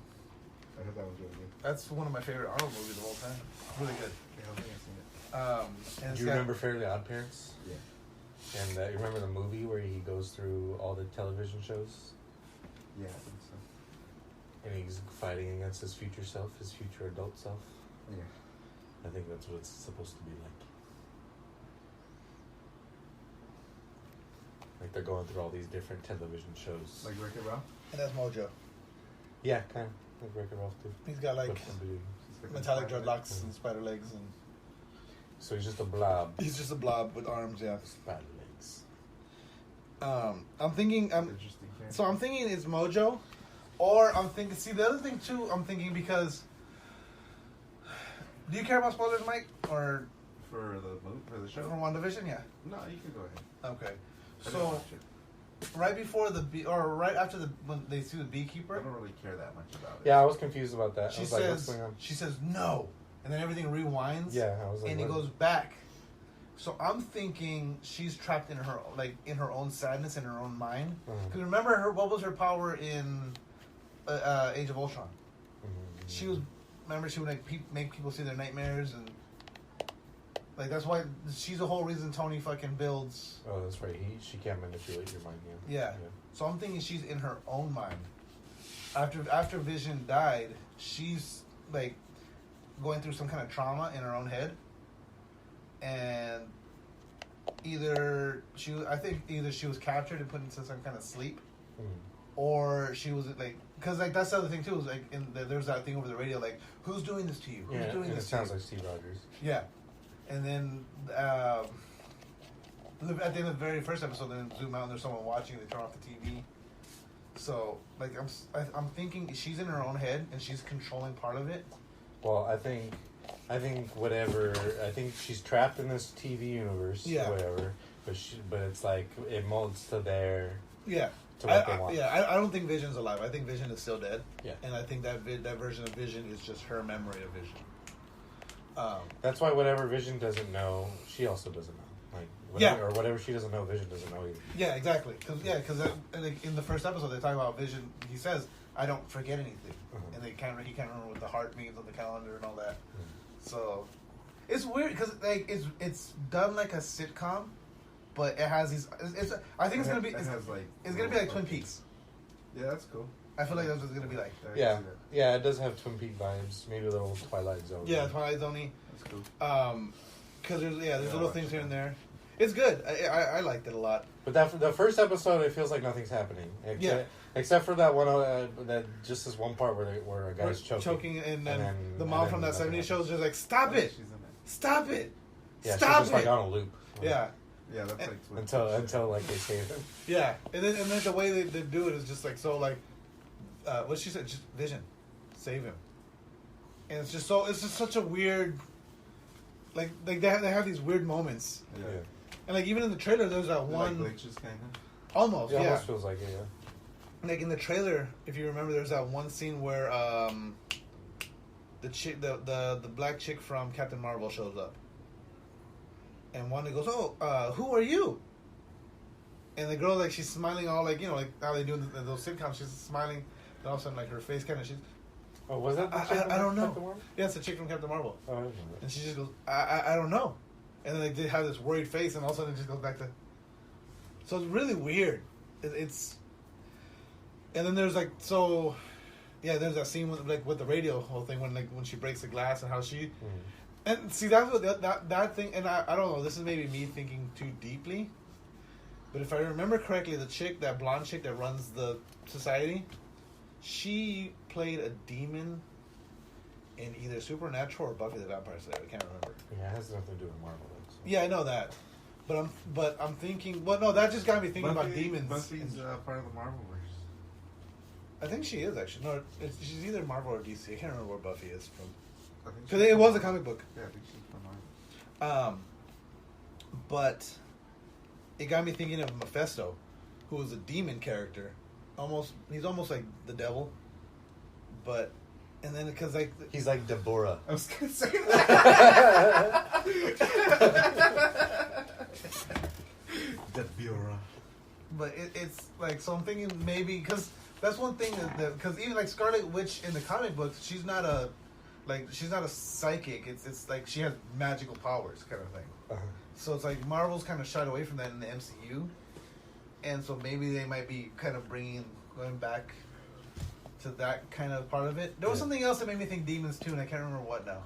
I heard that was really good. That's one of my favorite Arnold movies of all time. Really good. Yeah, I don't think I've seen it. And Do you remember Fairly Odd Parents? Yeah. And you remember the movie where he goes through all the television shows? Yeah, I think so. And he's fighting against his future self, his future adult self. Yeah. I think that's what it's supposed to be like. Like they're going through all these different television shows. Like Wreck-It Ralph? And that's Mojo. Yeah, kind of. Like Wreck-It Ralph too. He's got like But somebody- metallic dreadlocks and spider legs, and So he's just a blob. he's just a blob with arms. Yeah. Spider legs. I'm thinking. Interesting character. So I'm thinking it's Mojo, or I'm thinking. See, the other thing too, I'm thinking because. Do you care about spoilers, Mike, or For the movie, for the show? from WandaVision? Yeah. No, you can go ahead. Okay. I didn't So watch it. right before right after when they see the I beekeeper, don't really care that much about it. Yeah, I was confused about that. I she was like, what's going on? says no, and then everything rewinds. Yeah, I was like, and it what? goes back. So I'm thinking she's trapped in her own sadness in her own mind. Because remember what was her power in Age of Ultron? She would like make people see their nightmares, and like that's why she's the whole reason Tony fucking builds. Oh, that's right. She can't manipulate your mind. Yeah. So I'm thinking she's in her own mind. After Vision died, she's like going through some kind of trauma in her own head, and either she was captured and put into some kind of sleep, or she was like, because like that's the other thing too, is like there's that thing over the radio, like, who's doing this to you? Who's doing this? It sounds like Steve Rogers. Yeah, and then at the end of the very first episode, then zoom out and there's someone watching. They turn off the TV. So like I'm thinking she's in her own head and she's controlling part of it. Well, I think whatever. I think she's trapped in this TV universe. Yeah. Whatever. But it's like it molds to their. Yeah. To what they want. I don't think Vision's alive. I think Vision is still dead. Yeah. And I think that version of Vision is just her memory of Vision. That's why whatever Vision doesn't know, she also doesn't know. Like or whatever she doesn't know, Vision doesn't know either. Yeah, exactly. Because like, in the first episode they talk about Vision. He says, "I don't forget anything," and he can't remember what the heart means on the calendar and all that. So it's weird because like it's done like a sitcom, but it has these. I think it's gonna be like Twin Peaks. Yeah, that's cool. I feel like that's what it's gonna be like. Yeah, it does have Twin Peak vibes. Maybe a little Twilight Zone. Yeah, Twilight Zone-y. That's cool. Because there's little things here and there. It's good. I liked it a lot. But the first episode, it feels like nothing's happening. Except for that one, just this one part where a guy's choking. And then the mom from that 70s show is just like, stop it! Stop it! Yeah, stop she's just it! like on a loop. Yeah. Yeah, that's like until like they save him. Yeah, and then the way they do it is just like so like, what she said, just Vision, save him, and it's just such a weird, like they have these weird moments. Yeah. And like even in the trailer, there's that one like glitches kind of. Almost, yeah. Almost feels like it. Yeah. Like in the trailer, if you remember, there's that one scene where the chick, the black chick from Captain Marvel shows up. And Wanda goes, "Oh, who are you?" And the girl, like, she's smiling all like, like how they do in those sitcoms. She's smiling, and all of a sudden, like, her face kind of, she's... Oh, was that the chick I don't know. Captain Marvel? Yeah, it's a chick from Captain Marvel. Oh, I didn't know that. And she just goes, I don't know. And then they have this worried face, and all of a sudden it just goes back to... So it's really weird. It's... And then there's, like, so... Yeah, there's that scene with the radio whole thing when she breaks the glass and how she... Mm-hmm. And see, that's what that thing, and I don't know, this is maybe me thinking too deeply, but if I remember correctly, the chick, that blonde chick that runs the society, she played a demon in either Supernatural or Buffy the Vampire Slayer. I can't remember. Yeah, it has nothing to do with Marvel. So. Yeah, I know that, but I'm thinking. Well, no, that just got me thinking about demons. Buffy's part of the Marvelverse. I think she is actually. No, she's either Marvel or DC. I can't remember where Buffy is from. Because it was a comic book. Yeah, I think she's from Marvel. But it got me thinking of Mephisto, who was a demon character. He's almost like the devil, but and then because like He's like Deborah. I was gonna say that. Deborah. But it's like, so I'm thinking maybe, because that's one thing that because even like Scarlet Witch in the comic books, she's not a psychic. It's like she has magical powers kind of thing. Uh-huh. So it's like Marvel's kind of shied away from that in the MCU, and so maybe they might be kind of going back to that kind of part of it. There was something else that made me think demons too, and I can't remember what now.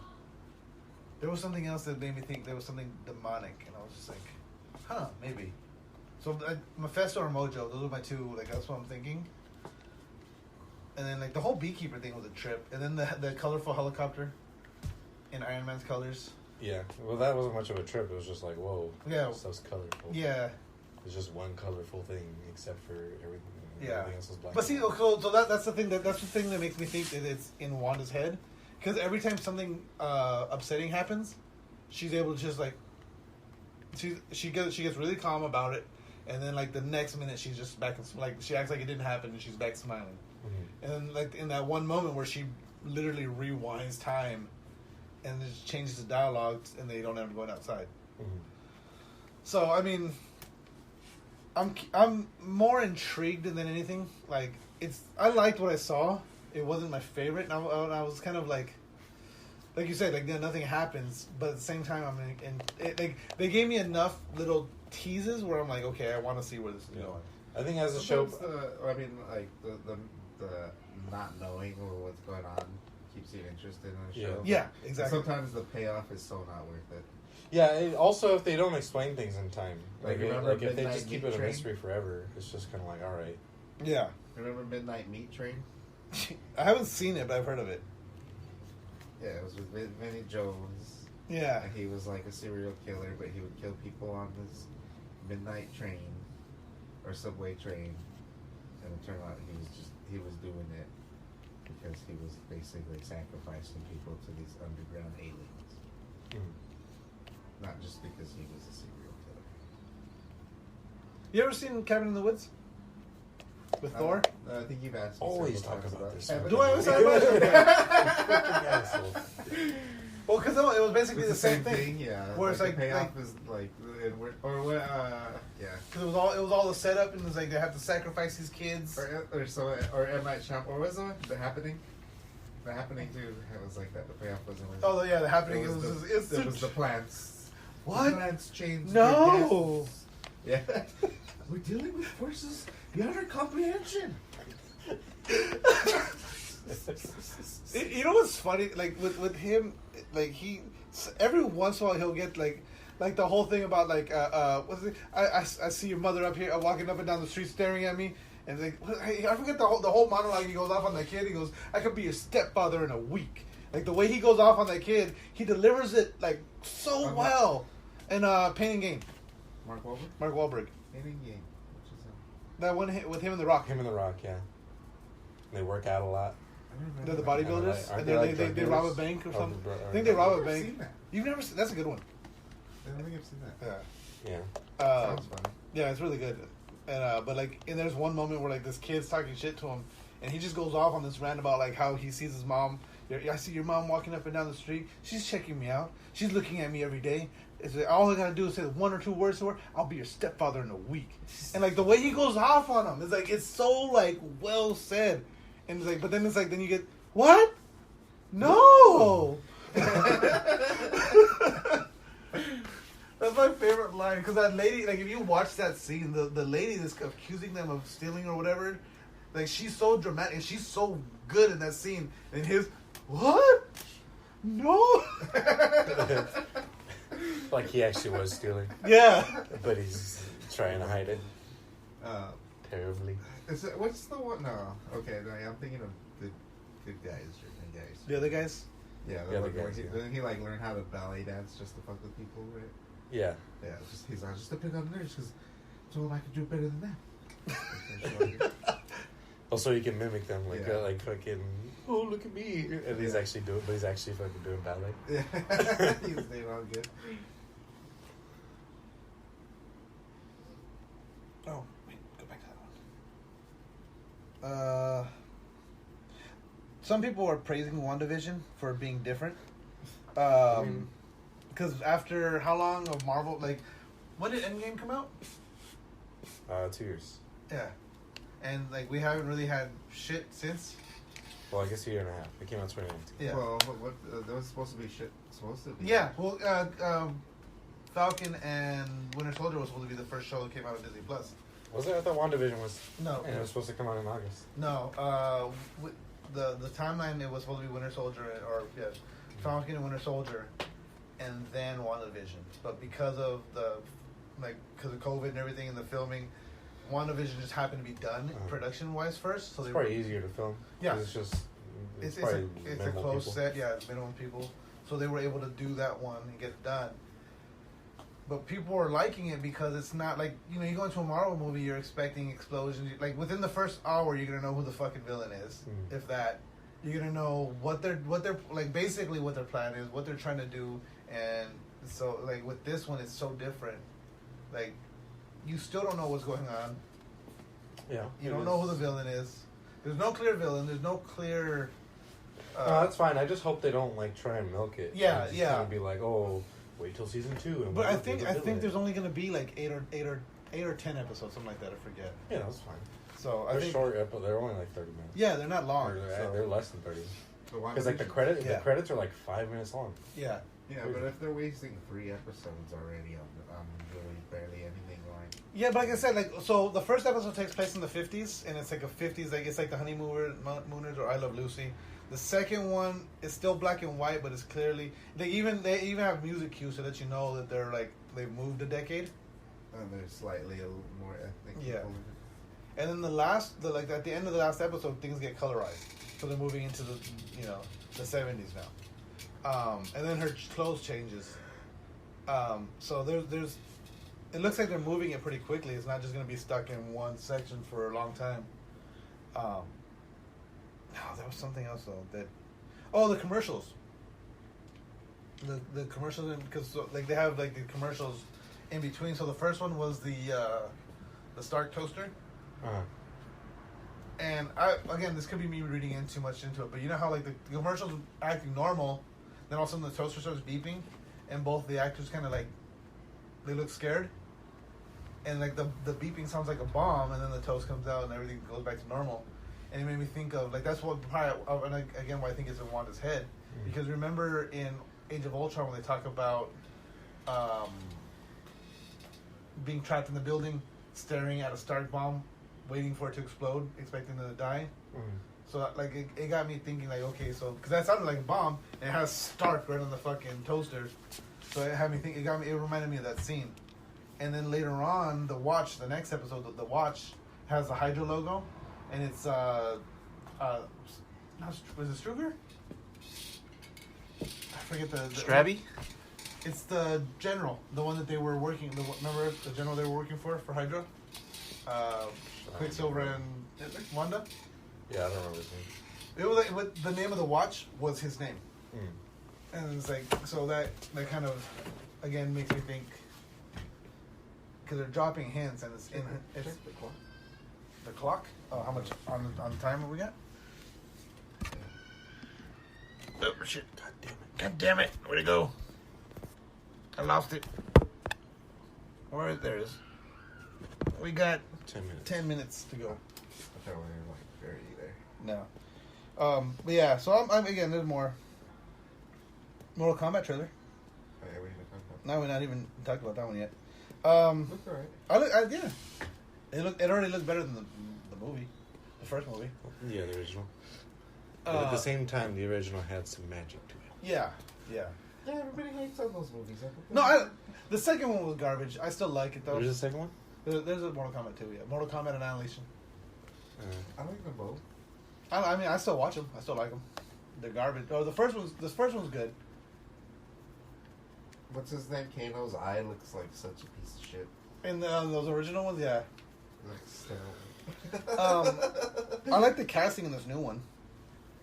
There was something else that made me think there was something demonic, and I was just like, huh, maybe. So Mephisto or Mojo, those are my two. Like that's what I'm thinking. And then like the whole beekeeper thing was a trip, and then the colorful helicopter in Iron Man's colors. Yeah, well, that wasn't much of a trip. It was just like, whoa, Yeah. stuff's colorful. Yeah. It's just one colorful thing, except for everything. Yeah. Everything else was black. But see, so that's the thing that makes me think that it's in Wanda's head, because every time something upsetting happens, she's able to just like she gets really calm about it, and then like the next minute she's just back and like she acts like it didn't happen and she's back smiling, and then like in that one moment where she literally rewinds time, and just changes the dialogue and they don't have to go outside. So I mean, I'm more intrigued than anything. Like I liked what I saw. It wasn't my favorite, and I was kind of like you said, like nothing happens. But at the same time, I'm like they gave me enough little teases where I'm like, okay, I want to see where this is going. I think as a show, I mean, like the not knowing or what's going on keeps you interested in the show. Yeah, exactly. Sometimes the payoff is so not worth it. yeah. Also, if they don't explain things in time, Like, like remember if they Midnight just keep Meat it a Train? mystery forever, it's just kind of like, all right. Yeah, Remember Midnight Meat Train? I haven't seen it, but I've heard of it. Yeah, it was with Vinnie Jones. Yeah, And he was like a serial killer, but he would kill people on this midnight train or subway train. And it turned out he was doing it because he was basically sacrificing people to these underground aliens. Not just because he was a serial killer. you ever seen Cabin in the Woods with Thor? I think you've asked me Always several talk times about this. Heaven. Do I always talk about it? Asshole. Well, because it was basically It's the same thing. yeah. Where it's the like- payoff is like, or what? Yeah. Because it was all the setup, and it was like they have to sacrifice these kids. Or M. Night Shyamalan. Or what was it? The Happening. The Happening too. It was like that. The payoff wasn't. Oh yeah, the happening. It was, It was the plants. What? The plants changed. No. Yeah. We're dealing with forces beyond our comprehension. You know what's funny? Like with him, like every once in a while he'll get like the whole thing about like what's it? I see your mother up here walking up and down the street staring at me, and like I forget the whole monologue he goes off on that kid. He goes, I could be your stepfather in a week. Like the way he goes off on that kid, he delivers it like so well. And Pain and Gain. Mark Wahlberg. Mark Wahlberg. Pain and Gain. Which is That one hit with him and The Rock. Him and The Rock, yeah. They work out a lot. They're the bodybuilders, Aren't and they then like they drug rob a dealers? bank or Or something. bro- I think they rob a I've never bank. seen that. You've never seen? That's a good one. I don't think I've seen that. Yeah. Yeah. Sounds funny. Yeah, it's really good. And but like, and there's one moment where like this kid's talking shit to him, and he just goes off on this rant about like how he sees his mom. I see your mom walking up and down the street. She's checking me out. She's looking at me every day. It's like, all I gotta do is say one or two words to her. I'll be your stepfather in a week. And like the way he goes off on him, it's like it's so like well said. And it's like, but then it's like, then you get what? No. That's my favorite line, because that lady, like if you watch that scene, the lady that's accusing them of stealing or whatever, like she's so dramatic and she's so good in that scene. And his what? No. Like he actually was stealing, Yeah. but he's trying to hide it terribly. What's the one? No. Okay, no, I'm thinking of the good guys. Good guys. The other guys. Yeah, The other like, guys, yeah. Didn't he like learn how to ballet dance just to fuck with people, right? Yeah. Yeah, he's like, just to pick on nerds because told him I could do better than that. Also, you can mimic them, like Yeah. like fucking. Oh, look at me! And he's actually doing, but he's actually fucking doing ballet. Yeah, he's doing all good. Oh, wait, go back to that Some people are praising WandaVision for being different. Because after how long of Marvel, like, when did Endgame come out? 2 years. Yeah. And, like, we haven't really had shit since. Well, I guess a year and a half. It came out 2019. Yeah. Well, what there was supposed to be shit. Supposed to be. Yeah. Well, Falcon and Winter Soldier was supposed to be the first show that came out on Disney Plus. Was it? I thought WandaVision was. No. And it was supposed to come out in August. No. The timeline, it was supposed to be Winter Soldier, Falcon and Winter Soldier, and then WandaVision. But because of because of COVID and everything and the filming, WandaVision just happened to be done production-wise first. So it's probably easier to film. Yeah. It's just... It's a close set, minimum people. So they were able to do that one and get it done. But people are liking it because it's not like, you go into a Marvel movie, you're expecting explosions. Like, within the first hour, you're going to know who the fucking villain is. If that. You're going to know what they're, like, basically what their plan is, what they're trying to do. And so, like, with this one, it's so different. Like, you still don't know what's going on. Yeah. You don't know who the villain is. There's no clear villain. There's no clear... that's fine. I just hope they don't, like, try and milk it. Yeah, and yeah. Kind of be like, oh... Wait till season 2. But I think there's only going to be like 8 or 10 episodes, something like that. I forget. Yeah, that's fine. So they're short, but they're only like 30 minutes. Yeah, they're not long. They're less than 30. Because So like the credits are like 5 minutes long. Yeah. Yeah, but if they're wasting 3 episodes already on really barely anything going. Yeah, but like I said, like, so the first episode takes place in the 50s, and it's like a 50s, like it's like the Honeymooners or I Love Lucy. The second one is still black and white, but it's clearly they even have music cues so that you know that they've moved a decade. And they're slightly a little more ethnic. Yeah. And then at the end of the last episode, things get colorized, so they're moving into the the 70s now. And then her clothes changes. So there's it looks like they're moving it pretty quickly. It's not just going to be stuck in one section for a long time. No, there was something else though. The commercials. The commercials, because like they have like the commercials in between. So the first one was the Stark toaster. And this could be me reading in too much into it, but you know how like the commercials acting normal, then all of a sudden the toaster starts beeping, and both the actors kind of like they look scared, and like the beeping sounds like a bomb, and then the toast comes out and everything goes back to normal. And it made me think of, like, that's what probably, and again, why I think it's in Wanda's head. Because remember in Age of Ultron when they talk about being trapped in the building, staring at a Stark bomb, waiting for it to explode, expecting them to die? So, like, it got me thinking, like, okay, so, because that sounded like a bomb, and it has Stark right on the fucking toaster. So it had me think, it reminded me of that scene. And then later on, the next episode, the Watch has the Hydra logo. And it's, was it Struger? I forget the Strabby? It's the general, the one that they were working, remember the general they were working for Hydra? Quicksilver and Wanda? Yeah, I don't remember his name. It was like, the name of the watch was his name. And it's like, so that kind of, again, makes me think, because they're dropping hints, and it's the clock? Oh, how much on time have we got? Oh, shit. God damn it. Where'd it go? I lost it. There it is. We got 10 minutes. 10 minutes to go. I thought we were like 30 there. No. But yeah, so I'm again, there's more. Mortal Kombat trailer. Oh, yeah, we haven't talked about No, we're not even talked about that one yet. Looks alright. Yeah. It already looked better than the movie, the first movie. Yeah, the original. But at the same time, the original had some magic to it. Yeah. Yeah, everybody hates on those movies. No, the second one was garbage. I still like it though. There's the second one? There's a Mortal Kombat 2, yeah. Mortal Kombat and Annihilation. I like them both. I mean, I still watch them. I still like them. They're garbage. Oh, the first one's good. What's his name? Kano's eye looks like such a piece of shit. And those original ones, yeah. Looks terrible. I like the casting in this new one,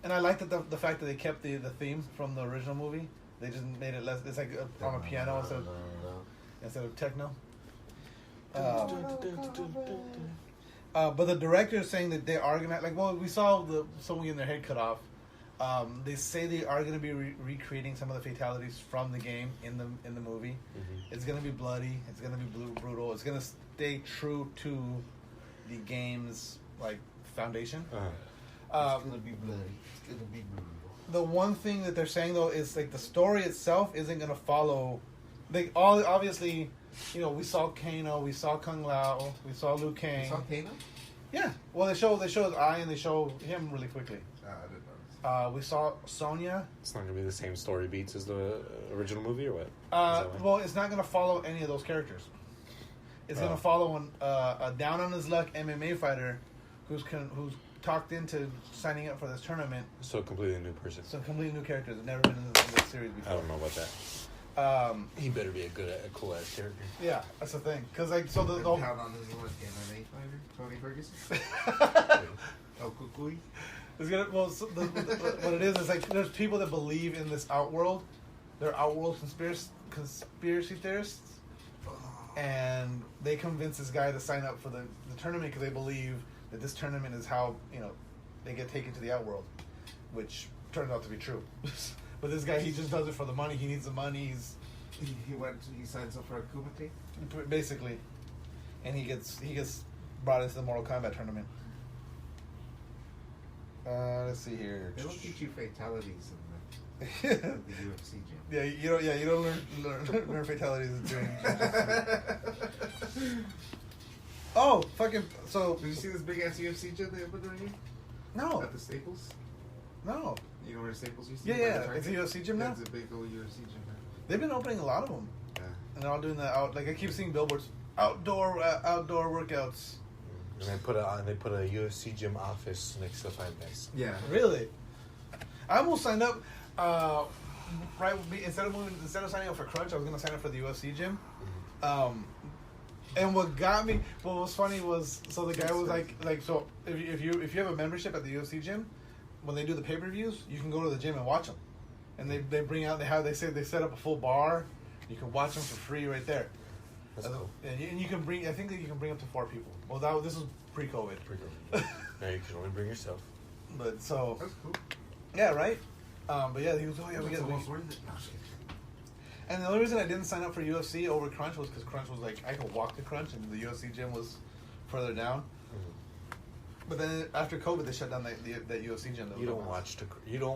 and I like the fact that they kept the theme from the original movie. They just made it less. It's like on a piano instead of techno. But the director is saying that they are gonna we saw someone getting their head cut off. They say they are gonna be recreating some of the fatalities from the game in the movie. Mm-hmm. It's gonna be bloody. It's gonna be brutal. It's gonna stay true to the game's foundation. It's gonna be bloody. It's gonna be brutal. The one thing that they're saying though is the story itself isn't gonna follow. Obviously, we saw Kano, we saw Kung Lao, we saw Liu Kang. You saw Kano? Yeah. Well, they show his eye and they show him really quickly. I didn't notice. We saw Sonya. It's not gonna be the same story beats as the original movie, or what? Well, it's not gonna follow any of those characters. It's gonna follow a down on his luck MMA fighter who's talked into signing up for this tournament. So a completely new person. So completely new characters have never been in this series before. I don't know about that. He better be a cool ass character. Yeah, that's the thing. Because Count on his MMA fighter, Tony Ferguson. Oh, Kukui. What it is there's people that believe in this outworld. They're outworld conspiracy theorists, and they convince this guy to sign up for the tournament because they believe that this tournament is how they get taken to the outworld, which turns out to be true. But this guy, he just does it for the money. He needs the money. He signs up for a Kumite? Basically, and he gets brought into the Mortal Kombat tournament. Let's see here. They don't teach you fatalities in the UFC gym. Yeah, you don't learn fatalities in gym. Oh, fucking so. Did you see this big ass UFC gym they put down here? No. At the Staples? No. You know where the Staples used to be? Yeah. It's a UFC gym now? It's a big old UFC gym now. They've been opening a lot of them. Yeah. And they're all doing that out. I keep seeing billboards. Outdoor workouts. And they put a UFC gym office next to the Five Guys. Yeah. Really? I almost signed up. Right, instead of signing up for Crunch, I was gonna sign up for the UFC gym. And what was funny was, so the guy was so if you have a membership at the UFC gym, when they do the pay-per-views, you can go to the gym and watch them, and they bring out they set up a full bar. You can watch them for free right there. That's cool. And you can bring, I think that you can bring up to 4 people. Well, this was pre-COVID. Now you can only bring yourself. But so That's cool. yeah, right. But yeah, he was we It's get. almost worth it. No, shit. And the only reason I didn't sign up for UFC over Crunch was because Crunch was I could walk to Crunch, and the UFC gym was further down. But then after COVID, they shut down that UFC gym. You don't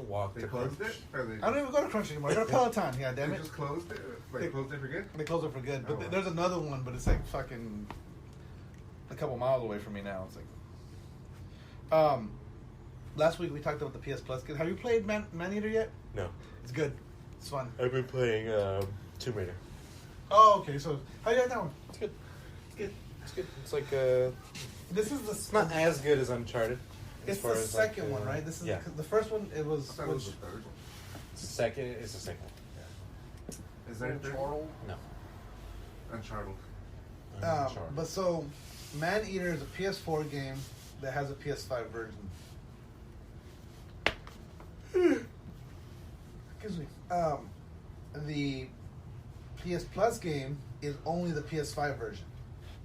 walk They to closed Crunch. it? Or they I don't even go to Crunch anymore. I go to Peloton. Yeah, damn They it. just closed it? They Closed it for good? They closed it for good. But Oh, wow. there's another one, but it's fucking a couple miles away from me now. It's last week we talked about the PS Plus. Have you played Man-Eater yet? No. It's good. It's fun. I've been playing Tomb Raider. Oh, okay. So how you like that one? It's good. It's good. It's good. It's like This is it's not as good as Uncharted. It's the second one, right? This is the first one. It was. I thought it was the third one. It's the second. It's the second one. Is there a third one? No. Uncharted. But so, Man-Eater is a PS4 game that has a PS5 version. Excuse me. The PS Plus game is only the PS5 version.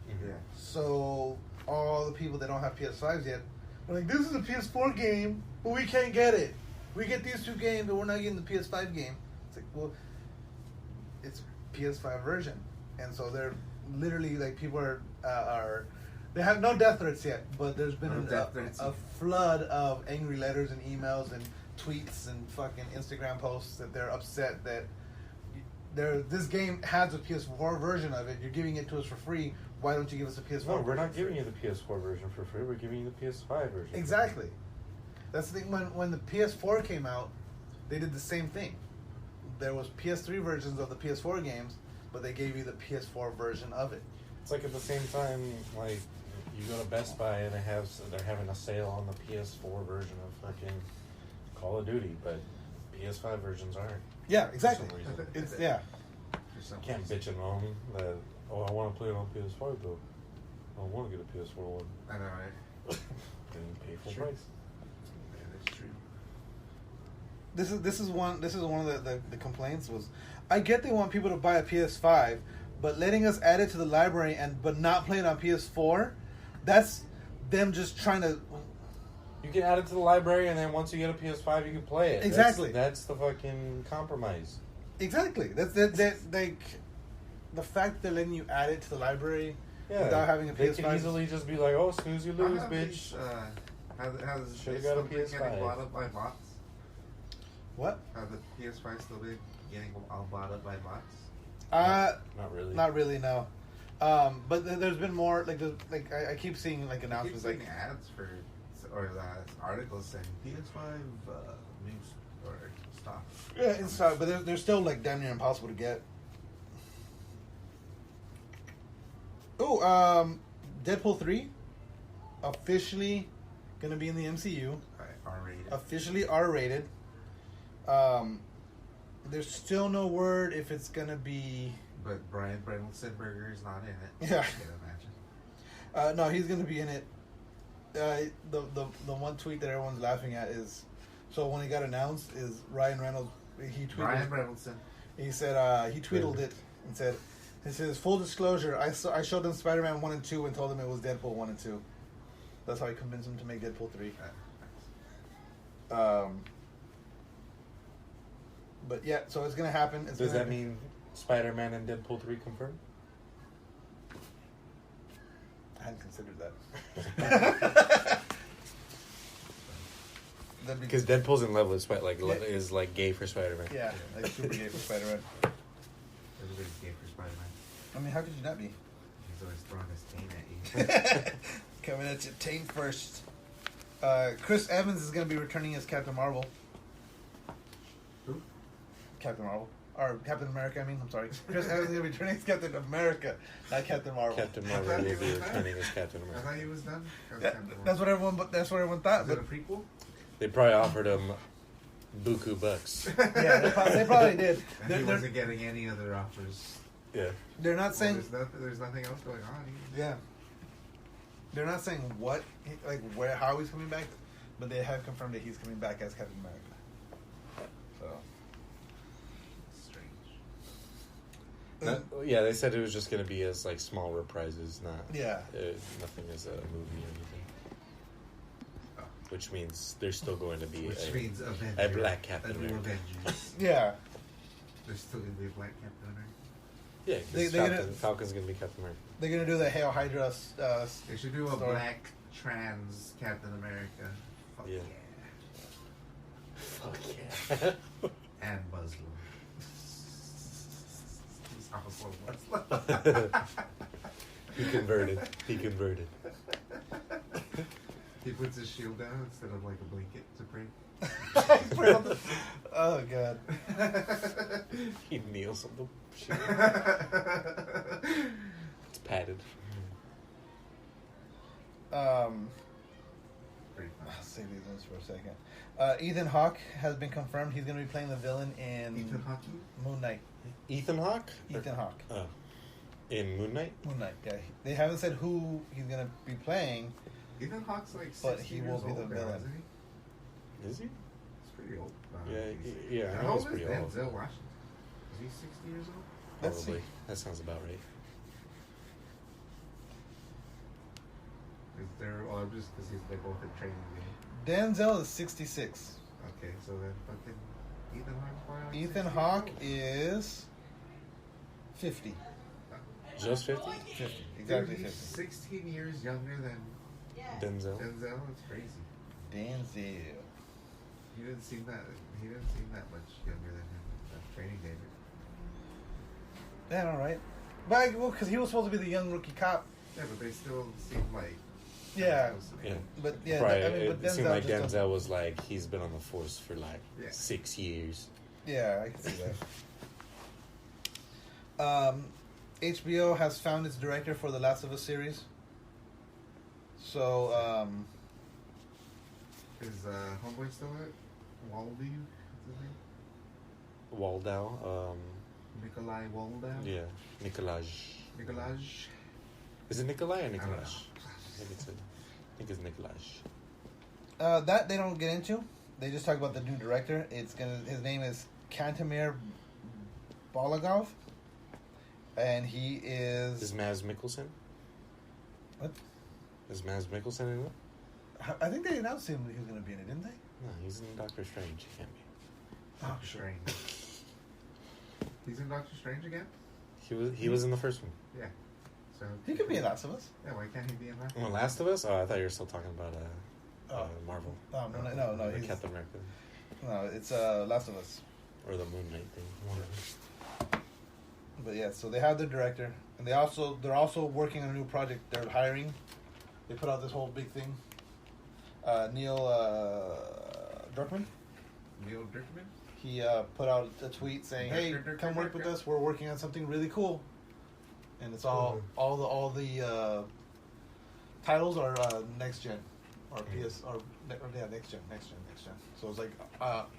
Yeah. So all the people that don't have PS5s yet are like, this is a PS4 game, but we can't get it. We get these 2 games, but we're not getting the PS5 game. It's like, well, it's PS5 version, and so they're literally people are they have no death threats yet, but there's been a flood of angry letters and emails and tweets and fucking Instagram posts that they're upset that this game has a PS4 version of it. You're giving it to us for free. Why don't you give us a PS4? No, we're not giving you the PS4 version for free. We're giving you the PS5 version. Exactly. That's the thing. When the PS4 came out, they did the same thing. There was PS3 versions of the PS4 games, but they gave you the PS4 version of it. It's like at the same time, like you go to Best Buy and they're having a sale on the PS4 version of fucking Call of Duty, but PS5 versions aren't. Yeah, exactly. For some reason. It's yeah. Can't bitch and moan that, oh, I want to play it on PS5 though. I don't want to get a PS4 one. I know, right? Then pay full Sure. price. Yeah, that's true. This is one of the complaints was, I get they want people to buy a PS5, but letting us add it to the library but not play it on PS4, that's them just trying to. You can add it to the library, and then once you get a PS5, you can play it. Exactly. That's the fucking compromise. Exactly. That's like the fact they're letting you add it to the library without having a PS5. They can easily just be like, "Oh, snooze, you lose, bitch." Should've got a been PS5. getting bought up by bots? What? Have the PS5 still been getting all bought up by bots? Not really. Not really. No. But there's been more I keep seeing like announcements I keep like seeing ads for articles saying PS5 news or stuff. yeah, it's but they're still like damn near impossible to get. Oh, Deadpool 3 officially gonna be in the MCU. R-rated. Officially R-rated. There's still no word if it's gonna be. But Brian Brenelson-Berger is not in it. Yeah. I can imagine. No, he's gonna be in it. The one tweet that everyone's laughing at is, so when it got announced, is Ryan Reynolds. He tweeted. Ryan Brenelson. He said he tweeted it and said, "He says full disclosure. I showed them Spider-Man 1 and 2 and told them it was Deadpool 1 and 2. That's how I convinced him to make Deadpool 3." But yeah, so it's gonna happen. Does that mean Spider-Man and Deadpool 3 confirmed? I hadn't considered that. Because Deadpool's in love with is like gay for Spider-Man. Yeah, like super gay for Spider-Man. Everybody's gay for Spider-Man. I mean, how could you not be? He's always throwing his cane at you. Coming at your taint first. Chris Evans is going to be returning as Captain Marvel. Who? Captain Marvel. Or Captain America, I mean. I'm sorry. Chris Evans is going to be returning as Captain America, not Captain Marvel. Captain Marvel will be returning as Captain I America. thought he was done. Yeah, that's what everyone thought. Is it a prequel? They probably offered him buku bucks. Yeah, they probably did. And he wasn't getting any other offers. Yeah. They're not saying. There's nothing else going on. Yeah. They're not saying what, how he's coming back, but they have confirmed that he's coming back as Captain America. So. Strange. Yeah, they said it was just going to be as like small reprises, not nothing as a movie or anything. Which means there's still going to be a black Captain America. Avengers. Yeah. There's still going to be a black Captain America. Yeah, Falcon's going to be Captain America. They're going to do the Hail Hydra they should do a story. black trans Captain America. Fuck Fuck yeah. And Muslim. He's also Muslim. He converted. He puts his shield down instead of like a blanket to pray. Oh god. He kneels on the shield. It's padded. I'll save these ones for a second. Ethan Hawke has been confirmed. He's going to be playing the villain in Ethan Hawke? Moon Knight. Ethan Hawke? Ethan Hawke. Oh. In Moon Knight? Moon Knight, yeah. They haven't said who he's going to be playing. Ethan Hawke's like 60 But he will years be the old now, villain. isn't he? Is he? He's pretty old. Yeah, I How know old he's is pretty old. Denzel Washington? Is he 60 years old? Let's Probably. see. That sounds about right. I'm just because they're both in training. Denzel is 66. Okay, so then fucking Ethan Hawke's probably like Ethan 60 Hawke years is 50. Just 50? 50. old? Exactly Dude, he's 50. 16 years younger than Denzel. Denzel. That's crazy. Denzel. He didn't seem that much younger than him. That training day. Yeah, all right. But because he was supposed to be the young rookie cop. Yeah, but they still seem like. Yeah. Yeah. But yeah, Right. but It seemed like just Denzel was like, he's been on the force for like Yeah. 6 years. Yeah, I can see that. HBO has found its director for the Last of Us series. So, Is Homeboy still at Waldau? What's his name? Waldau. Nikolai Waldau? Yeah. Nikolaj. Nikolaj? Is it Nikolai or I don't know. Nikolaj? I think it's Nikolaj. that they don't get into. They just talk about the new director. His name is Kantemir Bolagov. And he is... Is Maz Mikkelsen? What? Is Mads Mikkelsen in it? I think they announced him that he was going to be in it, didn't they? No, he's in Doctor Strange. He can't be. Doctor Strange. He's in Doctor Strange again? He was in the first one. Yeah. So He could be in Last of Us. Yeah, why can't he be in that? Oh, Last of Us? Oh, I thought you were still talking about Marvel. No. Or He's, Captain America. no, it's Last of Us. Or the Moon Knight thing. Whatever. But yeah, so they have their director, and they're also working on a new project. They're hiring. They put out this whole big thing. Neil Druckmann. Neil Druckmann? He put out a tweet saying, "Hey, come work with us. We're working on something really cool." And it's all the titles are next gen, or PS, or next gen. So it's like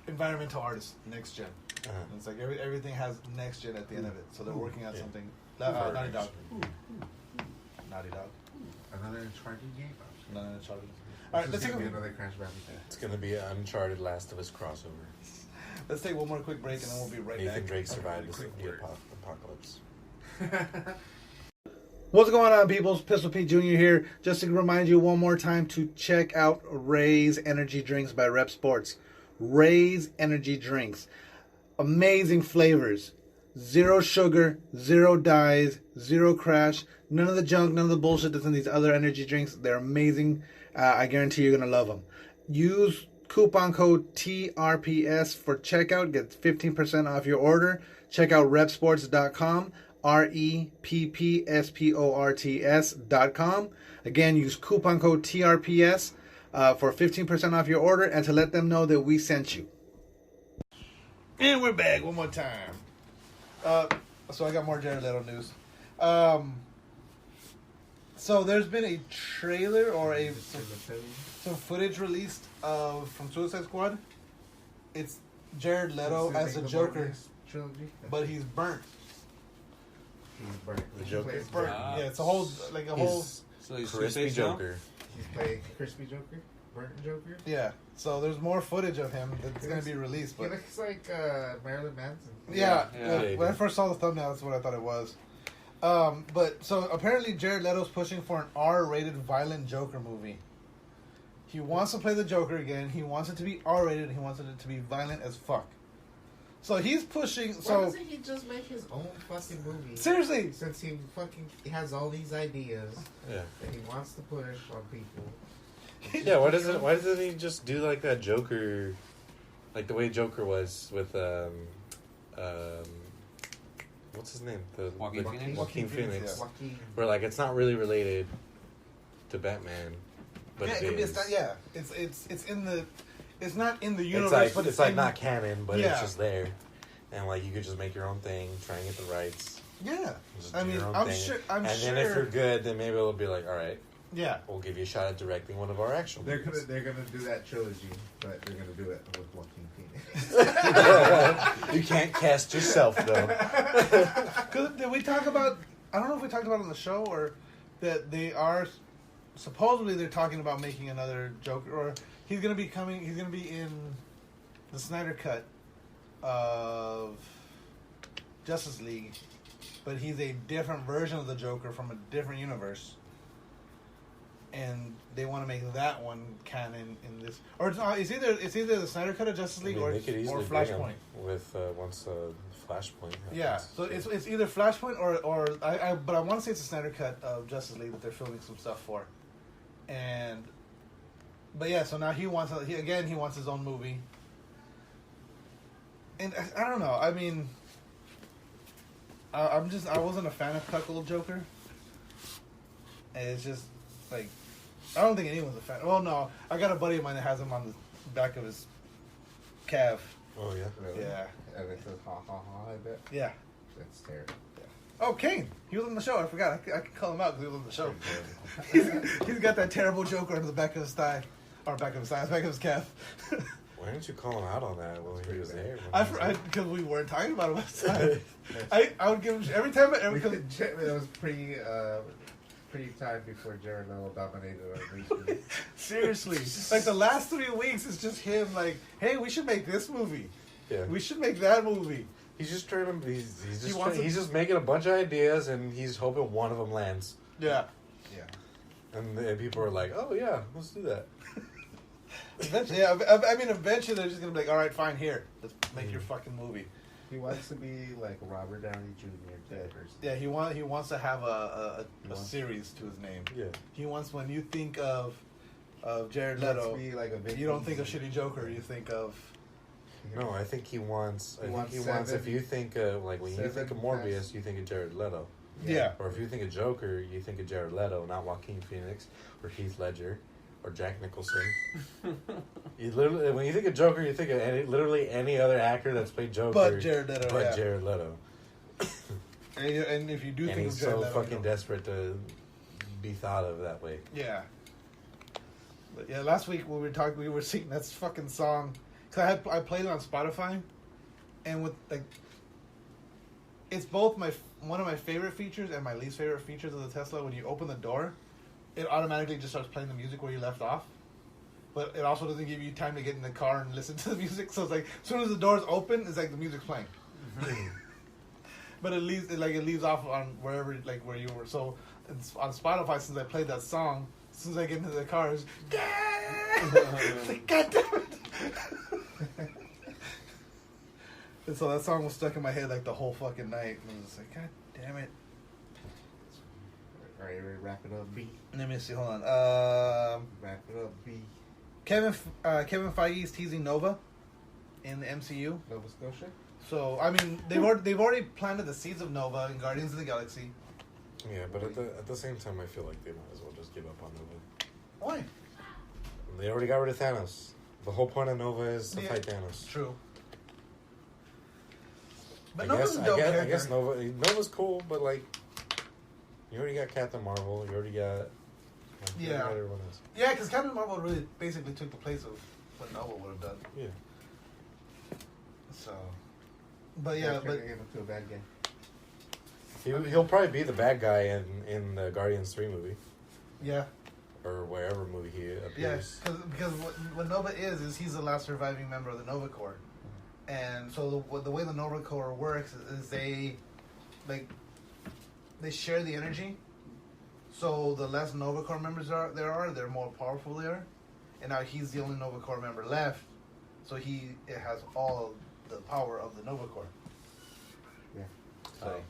environmental artist next gen. And it's like everything has next gen at the end of it. So they're working on something. Naughty Dog. Naughty Dog. Another Uncharted game? No, Uncharted. All right, let's take another Crash Bandicoot. It's going to be an Uncharted Last of Us crossover. Let's take one more quick break, and then we'll be right back. Nathan Drake survived the apocalypse. What's going on, people? It's Pistol Pete Jr. here. Just to remind you one more time to check out Ray's Energy Drinks by Rep Sports. Ray's Energy Drinks. Amazing flavors. Zero sugar, zero dyes, zero crash. None of the junk, none of the bullshit that's in these other energy drinks. They're amazing. I guarantee you're going to love them. Use coupon code TRPS for checkout. Get 15% off your order. Check out repsports.com. REPPSPORTS.com. Again, use coupon code TRPS for 15% off your order and to let them know that we sent you. And we're back one more time. So I got more Jared Leto news. So there's been a trailer or some footage released from Suicide Squad. It's Jared Leto as the Joker, but he's burnt. The Joker? It's burnt. Yeah, it's a whole So he's crispy Two-Face now? Joker. He's playing Crispy Joker? Burnt Joker? Yeah. So there's more footage of him that's going to be released. He But looks like Marilyn Manson. yeah, Yeah. when I first saw the thumbnail, that's what I thought it was. But so apparently Jared Leto's pushing for an R-rated violent Joker movie. He wants to play the Joker again. He wants it to be R-rated. He wants it to be violent as fuck. So he's pushing. Why So doesn't he just make his own fucking movie? seriously, Since he has all these ideas Yeah. that he wants to push on people. Yeah, why doesn't he just do like that Joker, like the way Joker was with what's his name? Joaquin Phoenix? Joaquin Phoenix. yeah. Joaquin. Where like it's not really related to Batman, but yeah, it is. it's in the. It's not in the universe, It's like but it's like in, not canon, but Yeah. it's just there, and like you could just make your own thing, try and get the rights. Yeah, Just I do mean, your own I'm thing. sure. And then if you're good, then maybe it'll be like, all right, Yeah, we'll give you a shot at directing one of our actual. They're movies. gonna do that trilogy, but they're gonna do it with Joaquin Phoenix. You can't cast yourself though. did we talk about? I don't know if we talked about it on the show or that they are supposedly they're talking about making another Joker, or he's gonna be coming. He's gonna be in the Snyder cut of Justice League, but he's a different version of the Joker from a different universe. And they want to make that one canon in this, or it's either the Snyder cut of Justice League they could or easily bring him Flashpoint. with once Flashpoint. Happens. Yeah, so it's either Flashpoint or but I want to say it's a Snyder cut of Justice League that they're filming some stuff for, but yeah, so now he wants his own movie, and I don't know. I mean, I wasn't a fan of Cuckold Joker, and it's just like I don't think anyone's a fan. Well, no, I got a buddy of mine that has him on the back of his calf. Oh yeah. Really? Yeah, And it says ha ha ha, I bet. yeah. That's terrible. Oh, Kane. He was on the show. I forgot. I can call him out because he was on the show. He's got that terrible Joker on the back of his thigh. Or back of his thigh, back of his calf. Why didn't you call him out on that when he was there? Because we weren't talking about him at the time. I would give him every time. It was pretty time before Jared Leto dominated our nation. Seriously. Like the last 3 weeks, it's just him like, hey, we should make this movie. Yeah. We should make that movie. He's just trying to. wants He's just making a bunch of ideas, and he's hoping one of them lands. Yeah. Yeah. And people are like, oh yeah, let's do that. Eventually, eventually they're just gonna be like, all right, fine, here, let's make your fucking movie. He wants to be like Robert Downey Jr. type person. Yeah, he wants to have a series to his name. Yeah. He wants, when you think of Jared He wants Leto, to be like a Vin you don't think of Diesel. Shitty Joker. You think of No, I think he wants. He I wants think he wants. If seven- you think of like when you think of seven Morbius, past- you think of Jared Leto. yeah. Or if you think of Joker, you think of Jared Leto, not Joaquin Phoenix or Heath Ledger or Jack Nicholson. You literally, when you think of Joker, you think of literally any other actor that's played Joker, But Jared Leto, but yeah. Jared Leto. And if you do And think he's of Jared so Leto, fucking you know. desperate to be thought of that way. Yeah. But yeah, last week when we were talking, we were singing that fucking song. Cause I played it on Spotify, and with like, it's both one of my favorite features and my least favorite features of the Tesla. When you open the door, it automatically just starts playing the music where you left off. But it also doesn't give you time to get in the car and listen to the music. So it's like as soon as the door's open, it's like the music's playing. But it leaves off on wherever where you were. So it's on Spotify, since I played that song, as soon as I get into the car, it's like, God damn it! And so that song was stuck in my head like the whole fucking night, and I was like, God damn it! All right, ready to wrap it up, B. Let me see. Hold on. Wrap it up, B. Kevin Feige is teasing Nova in the MCU. Nova Scotia. So I mean, they've already planted the seeds of Nova in Guardians of the Galaxy. Yeah, but at the same time, I feel like they might as well just give up on Nova. Why? They already got rid of Thanos. The whole point of Nova is to Yeah, fight Thanos. True. But I Nova's a dope character. guess Nova's cool, but like, you already got Captain Marvel. You already got you Yeah. got everyone else. Yeah, because Captain Marvel really basically took the place of what Nova would have done. Yeah. So, but yeah, but Turning him into a bad guy. He'll probably be the bad guy in the Guardians 3 movie yeah, or wherever movie he yeah, appears. because what Nova is he's the last surviving member of the Nova Corps, and so the way the Nova Corps works is they share the energy. So the less Nova Corps members they're more powerful they are, and now he's the only Nova Corps member left, so it has all the power of the Nova Corps. Yeah. So.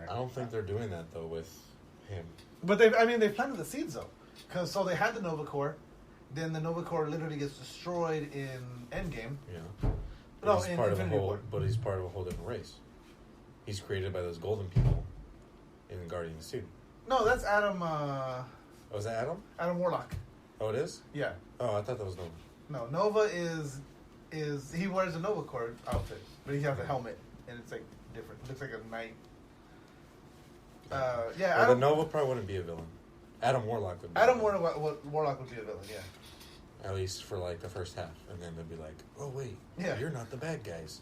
I don't think they're doing that though with him. But they planted the seeds though, because so they had the Nova Corps, then the Nova Corps literally gets destroyed in Endgame. Yeah. No, He's in part of Infinity a whole, War. but he's part of a whole different race. He's created by those golden people in Guardians 2. No, that's Adam. Oh, is that Adam? Adam Warlock. Oh, it is? Yeah. Oh, I thought that was Nova. No, Nova is he wears a Nova Corps outfit, but he has a helmet, and it's like different. It looks like a knight. Yeah. Well, the Nova probably wouldn't be a villain. Adam Warlock would be. Adam a villain. Warlock would be a villain. Yeah. At least for like the first half, and then they'd be like, "Oh wait, Yeah. you're not the bad guys."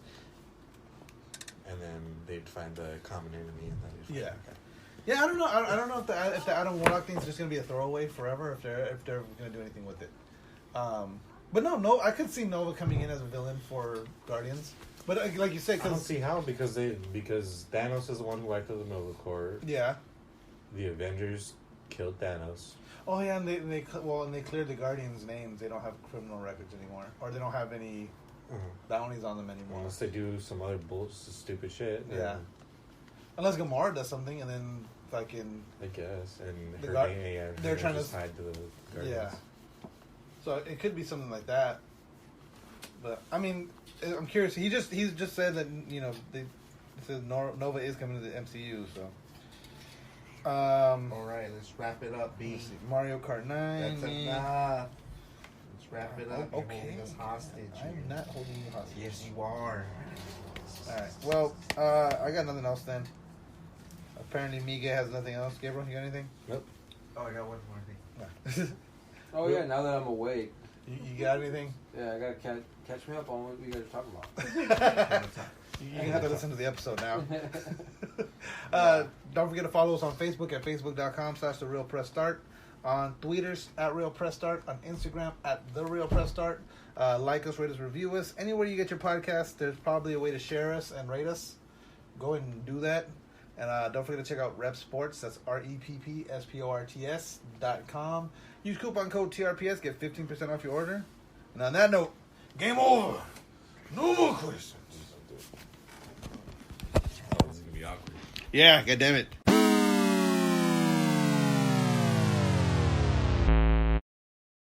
And then they'd find the common enemy, and then they'd fight Yeah. that guy. Yeah, I don't know. I don't know if the Adam Warlock thing is just gonna be a throwaway forever. If they're gonna do anything with it. But no, I could see Nova coming in as a villain for Guardians. But like you said, I don't because see how because Thanos is the one who wiped out the Nova Corps. yeah. The Avengers killed Thanos. Oh yeah, and they cleared the Guardians' names. They don't have criminal records anymore, or they don't have any bounties on them anymore. Unless they do some other stupid shit. then Yeah. Unless Gamora does something, and then fucking I guess. And The her Gar- name, yeah, they're trying to- just tied to the Guardians. yeah. So it could be something like that. But I mean, I'm curious. He's just said that they said Nova is coming to the MCU. So. All right, let's wrap it up, B. Let's see. Mario Kart 9. That's enough. Let's wrap it up. You're Okay. holding us hostage. I'm not holding you hostage. Yes, you are. Alright. Well, I got nothing else then. Apparently Miguel has nothing else. Gabriel, you got anything? Nope. Oh, I got one more thing. No. Oh yeah, now that I'm awake, you got anything? yeah, I gotta catch me up on what you guys are talking about. You have to listen to the episode now. Don't forget to follow us on Facebook at facebook.com/TheRealPressStart. On Twitters at RealPressStart. On Instagram at TheRealPressStart. Like us, rate us, review us. Anywhere you get your podcast, there's probably a way to share us and rate us. Go ahead and do that. And don't forget to check out Rep Sports. That's REPPSPORTS.com. Use coupon code TRPS. Get 15% off your order. And on that note, game over. No more questions. This is gonna be awkward. Yeah, goddammit.